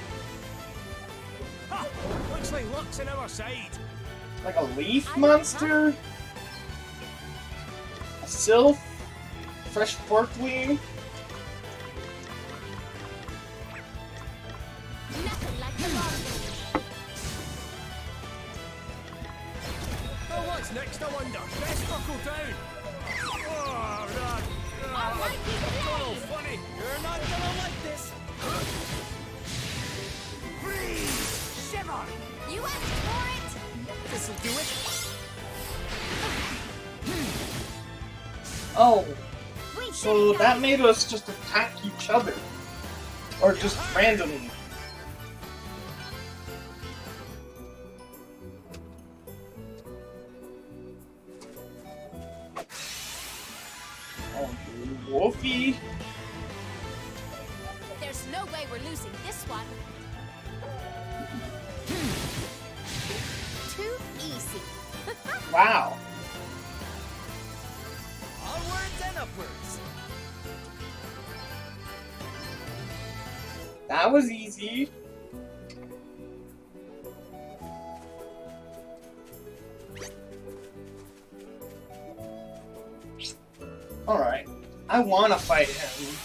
Speaker 11: Ha! Looks like luck's on our side.
Speaker 1: like a leaf monster? A sylph? Fresh pork wing?
Speaker 12: Nothing like the long range.
Speaker 11: Oh, what's next, I wonder? Best buckle down. Oh, right.
Speaker 12: Alright, we
Speaker 11: Oh,
Speaker 12: play!
Speaker 11: funny.
Speaker 5: You're not gonna like this.
Speaker 11: Freeze! Shiver!
Speaker 12: You asked for it!
Speaker 5: This'll do it.
Speaker 1: Oh,
Speaker 12: We did
Speaker 1: so
Speaker 12: it,
Speaker 1: that
Speaker 12: guys.
Speaker 1: made us just attack each other. Or just randomly. Oh, Wolfie.
Speaker 12: There's no way we're losing this one. Too easy.
Speaker 1: Wow.
Speaker 11: Onwards and upwards.
Speaker 1: That was easy. Alright. I wanna fight him.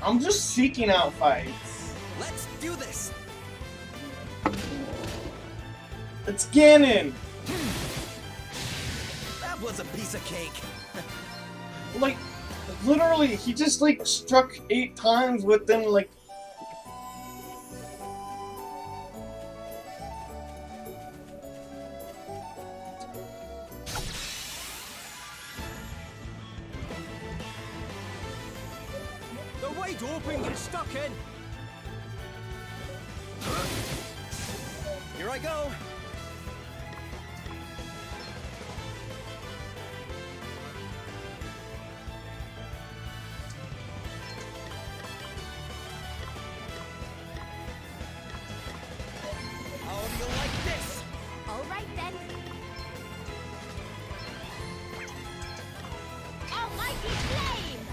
Speaker 1: I'm just seeking out fights.
Speaker 11: Let's do this.
Speaker 1: It's Ganon!
Speaker 11: That was a piece of cake.
Speaker 1: Like, literally, he just, like, struck 8 times within, like...
Speaker 11: They're wide open, get stuck in. Here I go. How do you like this?
Speaker 12: All right then. Almighty flame!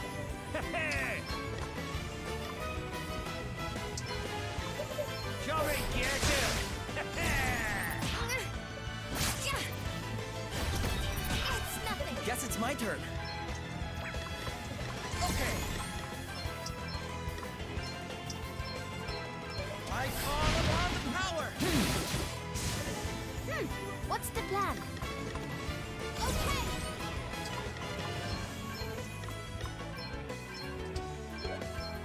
Speaker 11: Sorry, get
Speaker 12: It's nothing.
Speaker 11: Guess it's my turn. Okay. I call upon the power.
Speaker 12: What's the plan? Okay.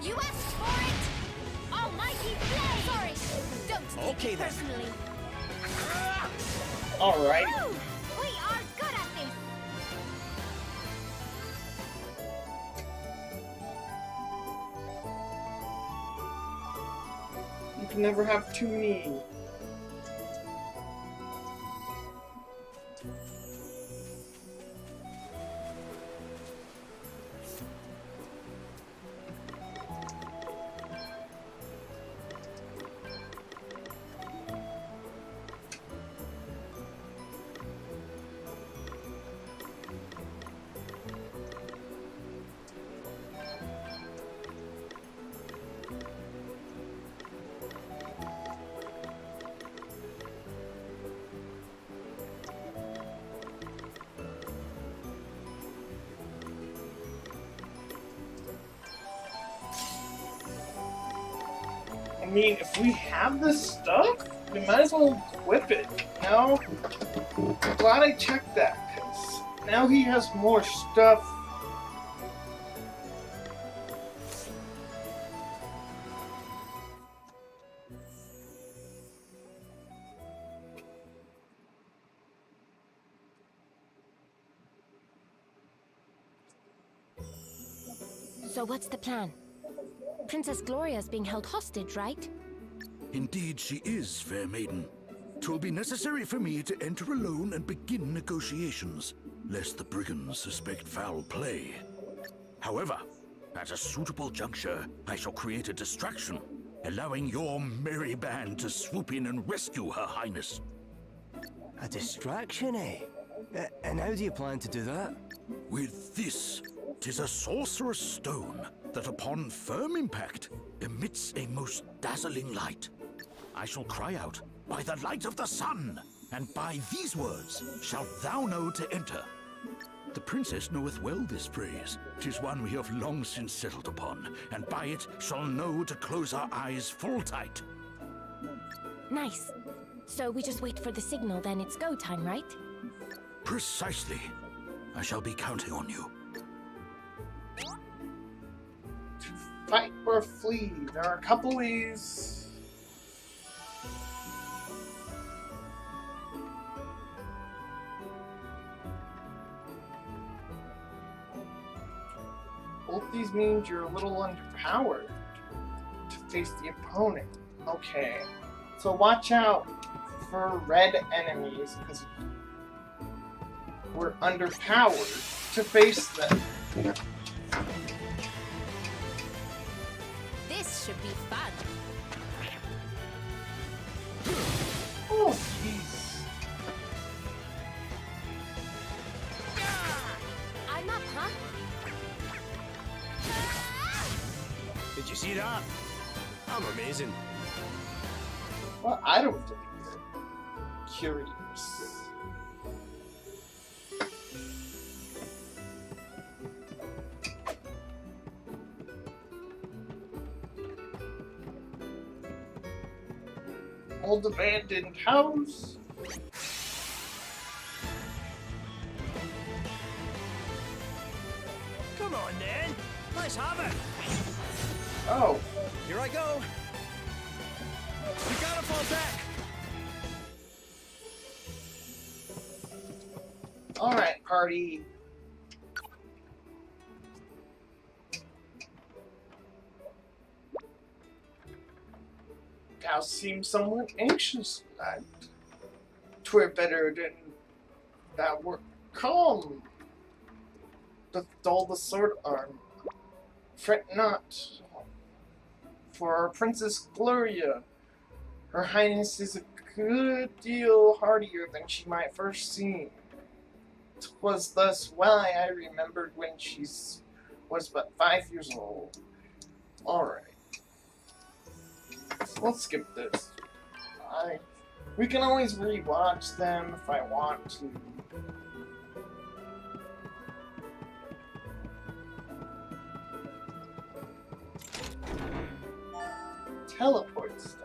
Speaker 12: You asked for it. Almighty flame. Sorry. Don't take
Speaker 11: Okay,
Speaker 12: it
Speaker 11: then.
Speaker 12: personally.
Speaker 1: Alright.
Speaker 12: Woo! We are good at this.
Speaker 1: You can never have too many. I mean, if we have this stuff, we might as well equip it, you know? I'm glad I checked that, because now he has more stuff.
Speaker 12: So what's the plan? Princess Gloria's being held hostage, right?
Speaker 4: Indeed she is, fair maiden. 'Twill be necessary for me to enter alone and begin negotiations, lest the brigands suspect foul play. However, at a suitable juncture, I shall create a distraction, allowing your merry band to swoop in and rescue Her Highness.
Speaker 11: A distraction, eh? And how do you plan to do that?
Speaker 4: With this, 'tis a sorcerer's stone that upon firm impact emits a most dazzling light. I shall cry out, "By the light of the sun, and by these words shalt thou know to enter." The princess knoweth well this phrase. 'Tis one we have long since settled upon, and by it shall know to close our eyes full tight.
Speaker 12: Nice. So we just wait for the signal, then it's go time, right?
Speaker 4: Precisely. I shall be counting on you.
Speaker 1: Fight or flee. There are a couple ways. Both these means you're a little underpowered to face the opponent. Okay. So watch out for red enemies, because we're underpowered to face them.
Speaker 12: This should be fun.
Speaker 1: Oh, jeez.
Speaker 11: Did you see that? I'm amazing.
Speaker 1: Well, I don't think you're curious. Old abandoned house.
Speaker 11: Come on then, let's have it.
Speaker 1: Oh.
Speaker 11: Here I go. We gotta fall back.
Speaker 1: Alright, party. Thou seems somewhat anxious, lad. 'Twere better than thou wert calm. Doth dull the sword arm. Fret not. For our Princess Gloria, her highness is a good deal hardier than she might first seem. 'Twas thus why I remembered when she was but 5 years old. Alright. So let's skip this. We can always rewatch them if I want to. Teleport stone.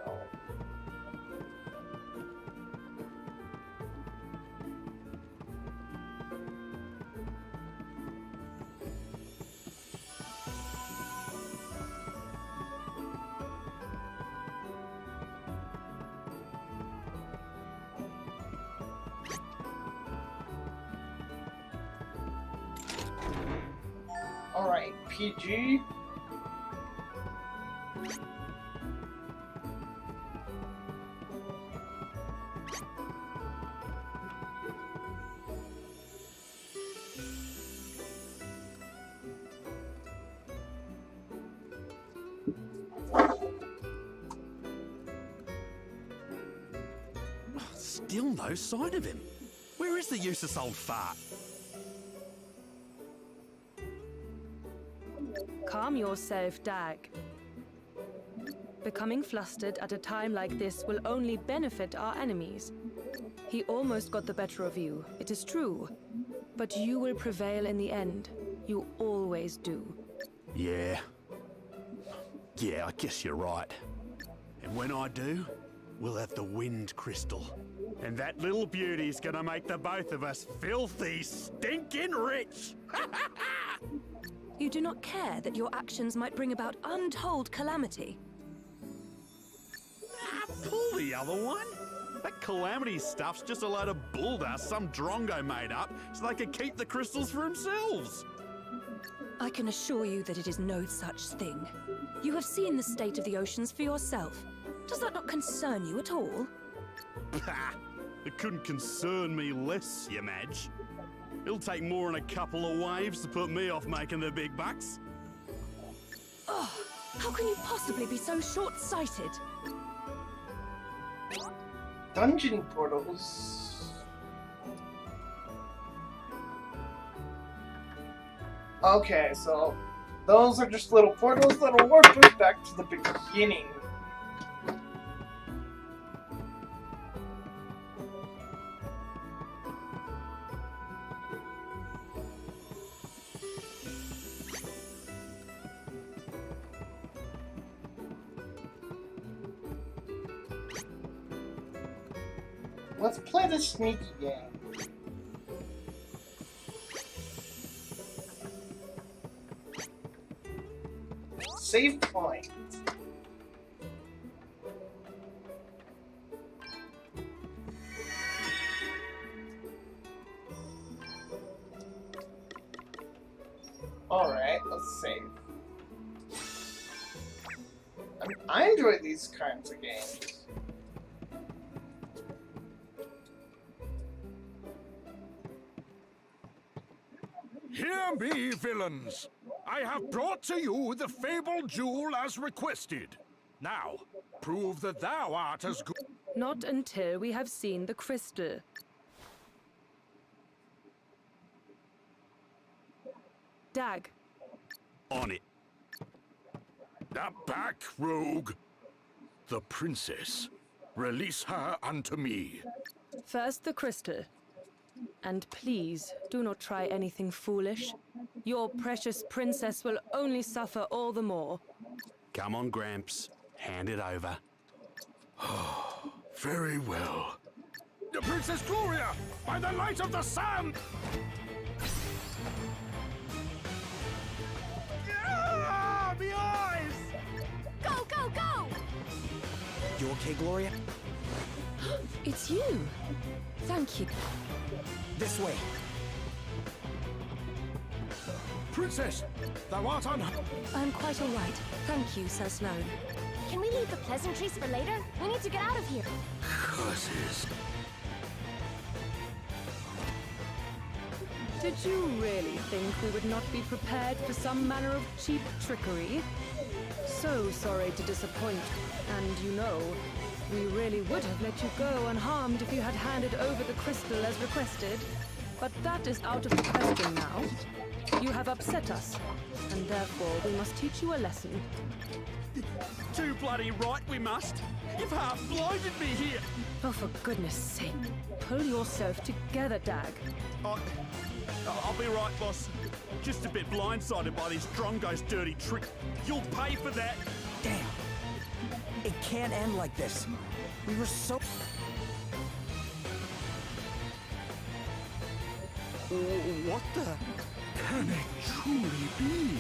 Speaker 1: Alright, PG.
Speaker 11: Still no sign of him. Where is the useless old fart?
Speaker 6: Calm yourself, Dag. Becoming flustered at a time like this will only benefit our enemies. He almost got the better of you, it is true. But you will prevail in the end. You always do.
Speaker 11: Yeah, I guess you're right. And when I do, we'll have the wind crystal. And that little beauty's gonna make the both of us filthy, stinking rich!
Speaker 6: You do not care that your actions might bring about untold calamity.
Speaker 11: Pull the other one. That calamity stuff's just a load of bulldust some drongo made up so they can keep the crystals for themselves.
Speaker 6: I can assure you that it is no such thing. You have seen the state of the oceans for yourself. Does that not concern you at all?
Speaker 11: It couldn't concern me less, you Madge. It'll take more than a couple of waves to put me off making the big bucks.
Speaker 6: Oh, how can you possibly be so short-sighted?
Speaker 1: Dungeon portals. Okay, so those are just little portals that'll warp us back to the beginning. Let's play the sneaky game. Save point. Alright, let's save. I enjoy these kinds of games.
Speaker 4: Hear me, villains! I have brought to you the fabled jewel as requested. Now, prove that thou art as good.
Speaker 6: Not until we have seen the crystal. Dag.
Speaker 11: On it.
Speaker 4: Now back, rogue! The princess. Release her unto me.
Speaker 6: First the crystal. And please, do not try anything foolish. Your precious princess will only suffer all the more.
Speaker 11: Come on, Gramps. Hand it over.
Speaker 4: Very well. The Princess Gloria! By the light of the sun!
Speaker 11: Ah, my eyes!
Speaker 12: Go, go, go!
Speaker 11: You okay, Gloria?
Speaker 6: It's you. Thank you.
Speaker 11: This way.
Speaker 4: Princess! Thou art on...
Speaker 6: I'm quite all right. Thank you, Sir Sloane.
Speaker 12: Can we leave the pleasantries for later? We need to get out of here.
Speaker 4: Curses.
Speaker 6: Did you really think we would not be prepared for some manner of cheap trickery? So sorry to disappoint. And you know, we really would have let you go unharmed if you had handed over the crystal as requested. But that is out of the question now. You have upset us, and therefore we must teach you a lesson.
Speaker 11: Too bloody right we must. You've half blinded me here.
Speaker 6: Oh, for goodness sake. Pull yourself together, Dag.
Speaker 11: I'll be right, boss. Just a bit blindsided by these Drongo's dirty trick. You'll pay for that.
Speaker 5: Damn. It can't end like this. We were so...
Speaker 11: What the?
Speaker 4: Can it truly be?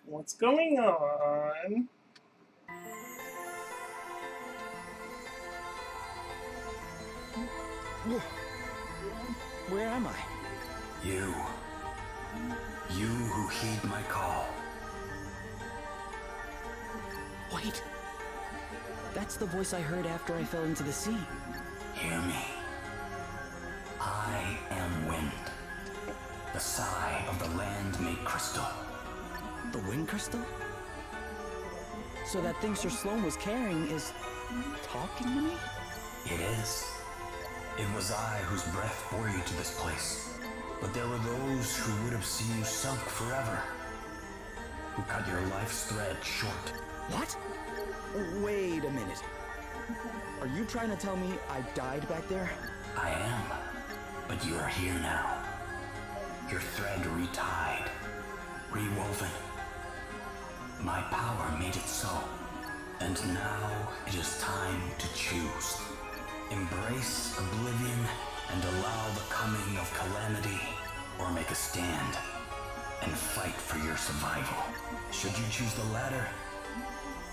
Speaker 1: What's going on?
Speaker 5: Where am I?
Speaker 2: You. You who heed my call.
Speaker 5: Wait. That's the voice I heard after I fell into the sea.
Speaker 2: Hear me. I am wind. The sigh of the land made crystal.
Speaker 5: The wind crystal? So that thing Sir Sloane was carrying is... talking to me?
Speaker 2: It is. It was I whose breath bore you to this place. But there were those who would have seen you sunk forever. Who cut your life's thread short.
Speaker 5: What? Wait a minute. Are you trying to tell me I died back there?
Speaker 2: I am. But you are here now. Your thread retied. Rewoven. My power made it so. And now it is time to choose. Embrace oblivion and allow the coming of calamity, or make a stand and fight for your survival. Should you choose the latter,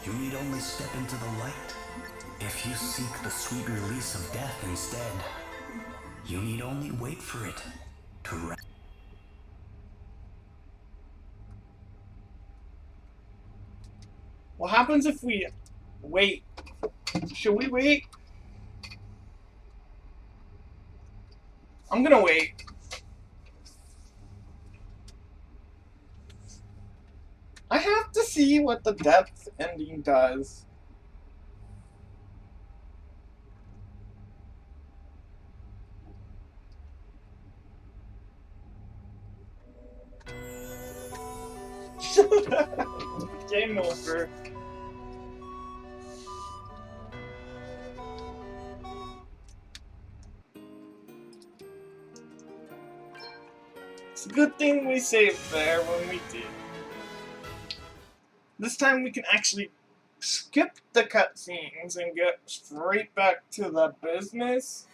Speaker 2: you need only step into the light. If you seek the sweet release of death instead, you need only wait for it to rest.
Speaker 1: What happens if we wait? Should we wait? I'm gonna wait. I have to see what the depth ending does. Game over. It's a good thing we saved there when we did. This time we can actually skip the cutscenes and get straight back to the business.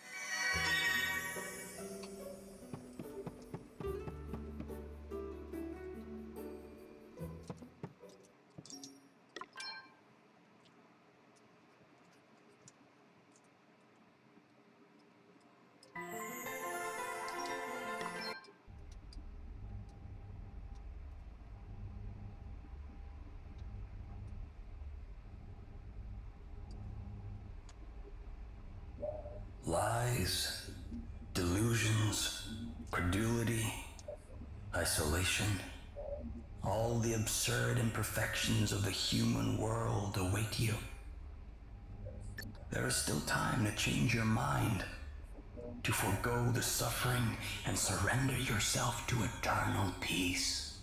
Speaker 2: Lies, delusions, credulity, isolation, all the absurd imperfections of the human world await you. There is still time to change your mind. to forego the suffering and surrender yourself to eternal peace.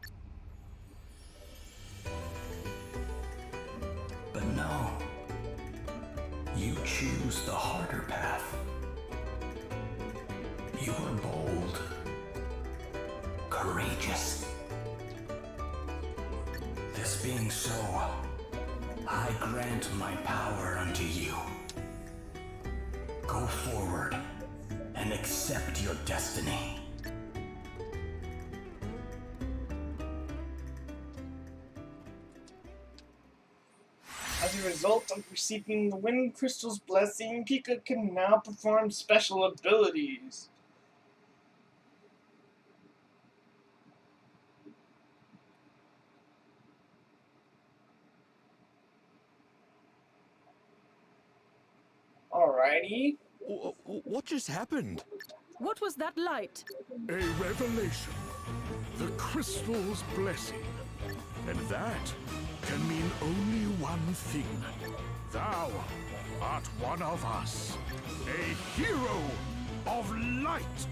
Speaker 2: But no, you choose the harder path. You are bold, courageous. This being so, I grant my power unto you. Go forward and accept your destiny.
Speaker 1: As a result of receiving the Wind Crystal's blessing, Pika can now perform special abilities. Alrighty.
Speaker 13: What just happened?
Speaker 6: What was that light?
Speaker 4: A revelation. The crystal's blessing. And that can mean only one thing. Thou art one of us. A hero of light.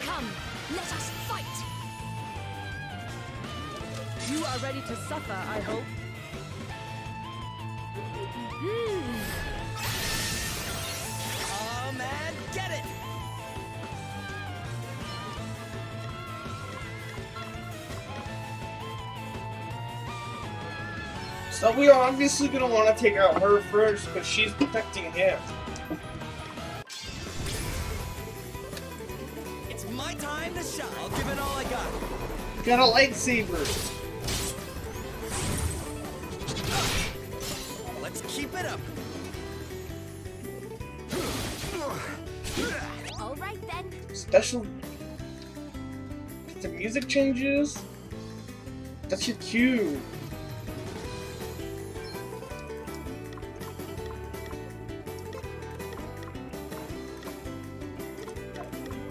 Speaker 6: Come, let us fight! You are ready to suffer, I hope.
Speaker 5: Oh man, get it!
Speaker 1: So we are obviously going to want to take out her first, but she's protecting him.
Speaker 5: It's my time to shine. I'll give it all I got.
Speaker 1: Got a lightsaber.
Speaker 5: Let's keep it up.
Speaker 12: All right then.
Speaker 1: Special. The music changes. That's your cue.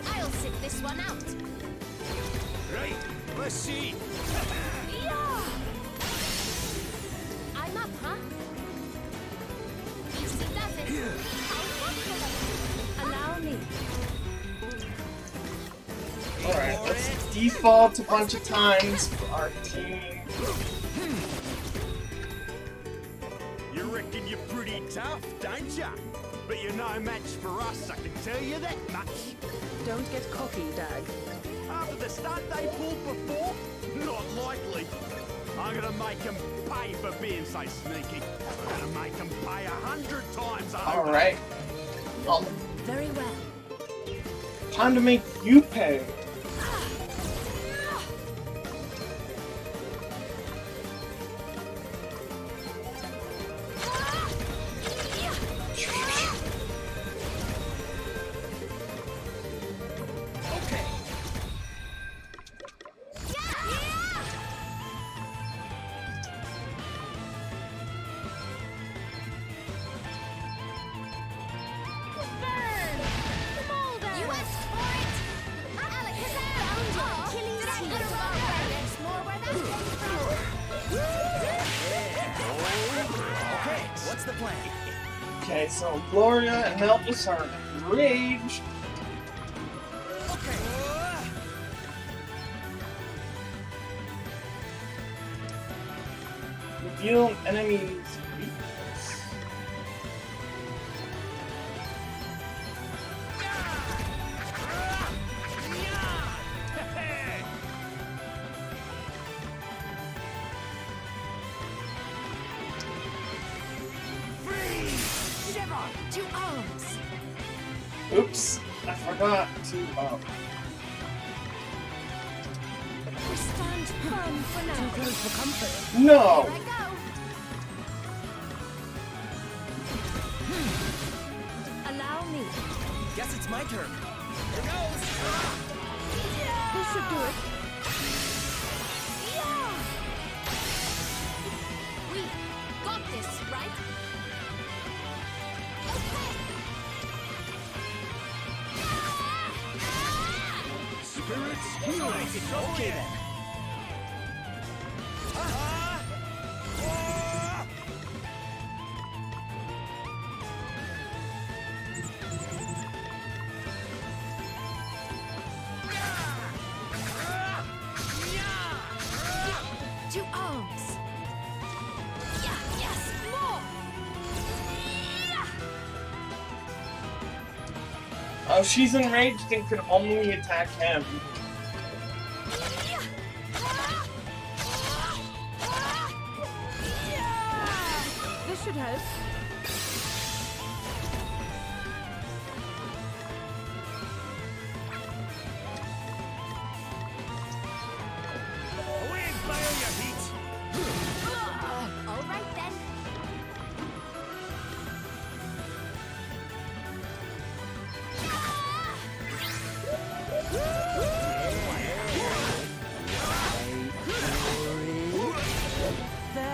Speaker 12: I'll sit this one out.
Speaker 11: Right, let's see.
Speaker 12: Yeah. I'm up, huh? Easy does it.
Speaker 6: Allow me.
Speaker 1: Alright, let's default a bunch of times for our team.
Speaker 11: You reckon you're pretty tough, don't ya? But you're no match for us, I can tell you that much.
Speaker 6: Don't get cocky, Dag.
Speaker 11: After the stunt they pulled before? Not likely. I'm gonna make them pay for being so sneaky. I'm gonna make them pay 100 times over.
Speaker 1: Alright. Well,
Speaker 6: Very well.
Speaker 1: time to make you pay.
Speaker 5: Okay.
Speaker 12: You asked for it! Alakazam! Achilles heel. There's more where that came from.
Speaker 5: Okay, what's the plan?
Speaker 1: Okay, so Gloria and Elvis are enraged.
Speaker 5: Okay.
Speaker 1: Reveal an enemy's weakness.
Speaker 12: To arms!
Speaker 1: Oops, I forgot to,
Speaker 6: We stand firm for now. Too close for comfort.
Speaker 1: no!
Speaker 12: Here I go!
Speaker 6: Allow me.
Speaker 5: Guess it's my turn. Here goes.
Speaker 6: Who should do it?
Speaker 12: We got this, right?
Speaker 4: Spirits
Speaker 5: Okay then.
Speaker 1: Oh, she's enraged and can only attack him.
Speaker 6: This should help.
Speaker 11: Away and fire your heat!
Speaker 12: All right then.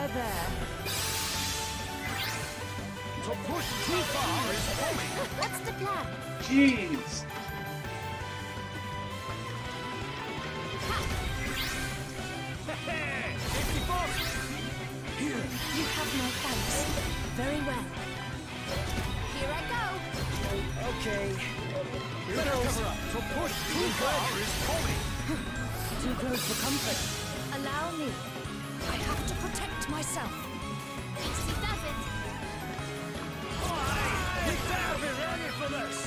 Speaker 6: There.
Speaker 11: To push too far is folly!
Speaker 12: What's the plan?
Speaker 1: Jeez.
Speaker 6: You have my thanks. Very well.
Speaker 12: Here I go.
Speaker 11: Okay. Here goes. To push too far is folly!
Speaker 6: Too close for comfort. Allow me. I have to protect myself.
Speaker 12: Easy does it.
Speaker 11: We better be ready for this!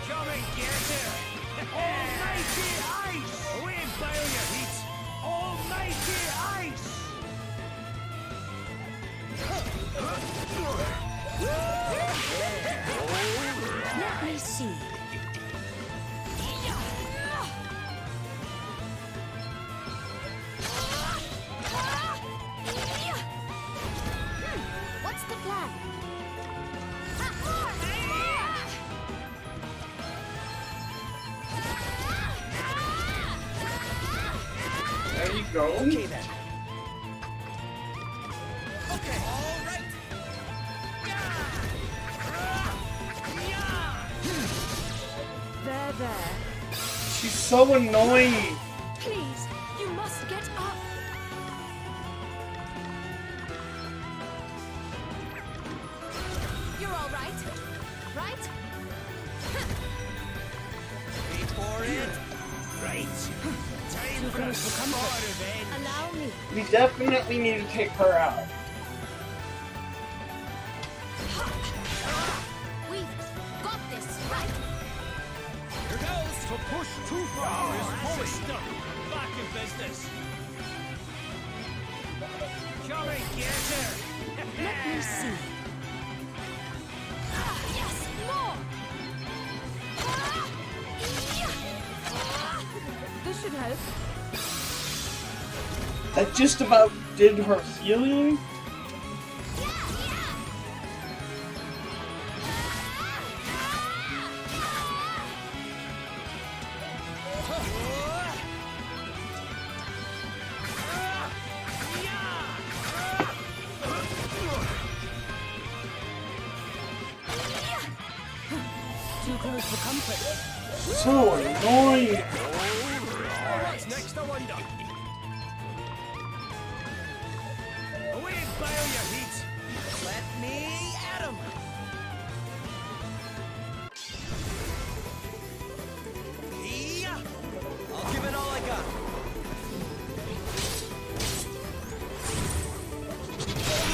Speaker 11: Come and get it! Almighty ice! Away and fire your heat! Almighty ice!
Speaker 6: Let me see.
Speaker 12: What's the plan?
Speaker 1: There you go.
Speaker 11: Okay then. Okay. All right.
Speaker 6: There.
Speaker 1: She's so annoying.
Speaker 6: Please, you must get up.
Speaker 12: You're all right. Right?
Speaker 11: Wait for it. Right. Time for a smart revenge.
Speaker 6: Allow me.
Speaker 1: We definitely need to take her out.
Speaker 12: We've got this, right?
Speaker 11: Here goes. To push too far is folly. Back in business. Come and get her.
Speaker 6: Let me see.
Speaker 12: Yes, more.
Speaker 6: This should help.
Speaker 1: That just about did her healing.
Speaker 6: Too close for comfort.
Speaker 1: So annoying.
Speaker 11: What's next, I wonder? Away and fire your heat. Let me at 'em. Yeah. I'll give it all I got.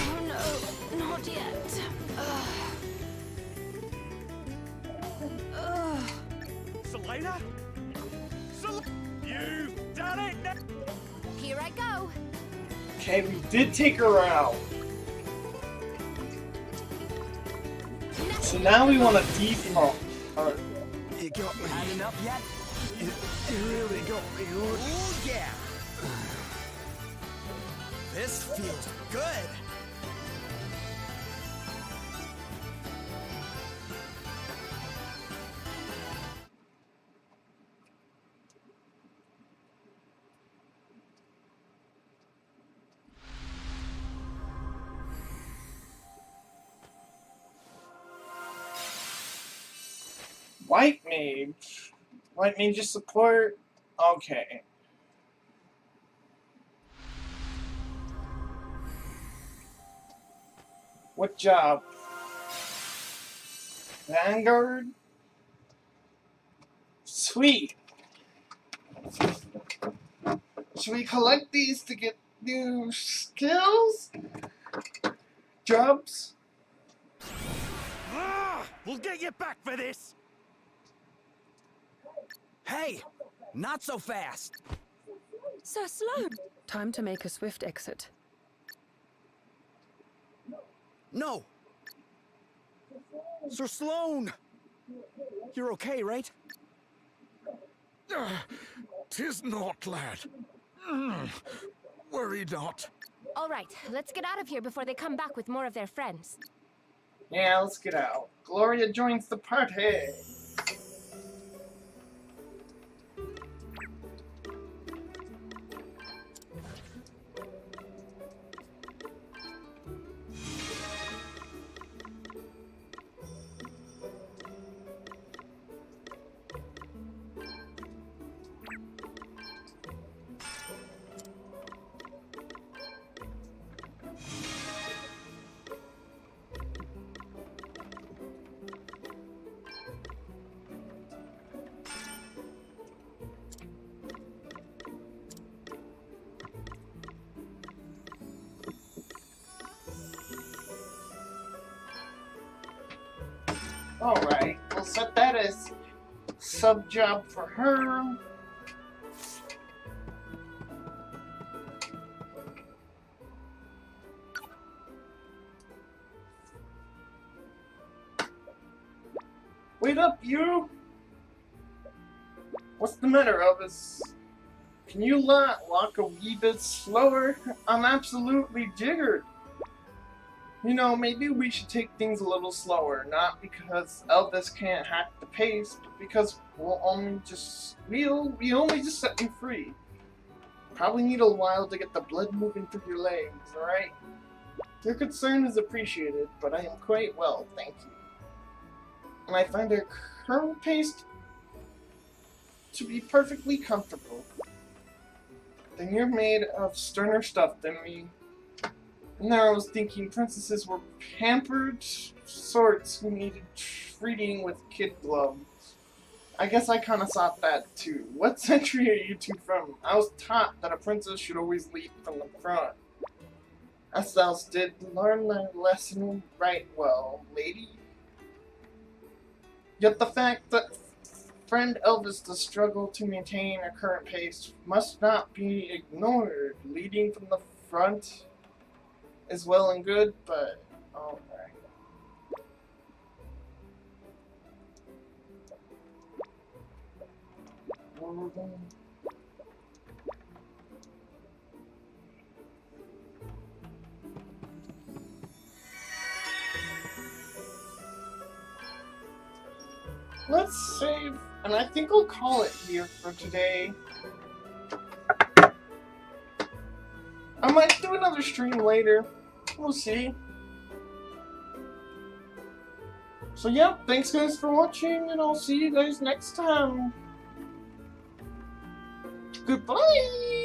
Speaker 6: Oh no, not yet.
Speaker 11: Selena? You've done it!
Speaker 12: Here I go.
Speaker 1: Okay, we did take her out. So now we want to default her.
Speaker 11: You got me. Had enough yet? You really got me. Oh yeah. This feels good.
Speaker 1: White mage. White mage support. Okay. What job? Vanguard? Sweet. Should we collect these to get new skills? Jobs?
Speaker 11: We'll get you back for this!
Speaker 5: Hey! Not so fast!
Speaker 6: Sir Sloane! Time to make a swift exit.
Speaker 5: No! Sir Sloane! You're okay, right?
Speaker 4: 'Tis not, lad. Worry not.
Speaker 12: All right, let's get out of here before they come back with more of their friends.
Speaker 1: Yeah, let's get out. Gloria joins the party. Alright, we'll set that as sub job for her. Wait up, you! What's the matter, Elvis? Can you walk a wee bit slower? I'm absolutely jiggered. You know, maybe we should take things a little slower, not because Elvis can't hack the pace, but because we only just set him free. Probably need a while to get the blood moving through your legs, alright? Your concern is appreciated, but I am quite well, thank you. And I find our current pace to be perfectly comfortable. Then you're made of sterner stuff than me. And there I was thinking princesses were pampered sorts who needed treating with kid gloves. I guess I kinda thought that too. What century are you two from? I was taught that a princess should always lead from the front. As thou did learn the lesson right well, lady. Yet the fact that friend Elvis does struggle to maintain a current pace must not be ignored. Leading from the front is well and good, but alright. Let's save, and I think I'll call it here for today. I might do another stream later. We'll see. So yeah, thanks guys for watching, and I'll see you guys next time. Goodbye!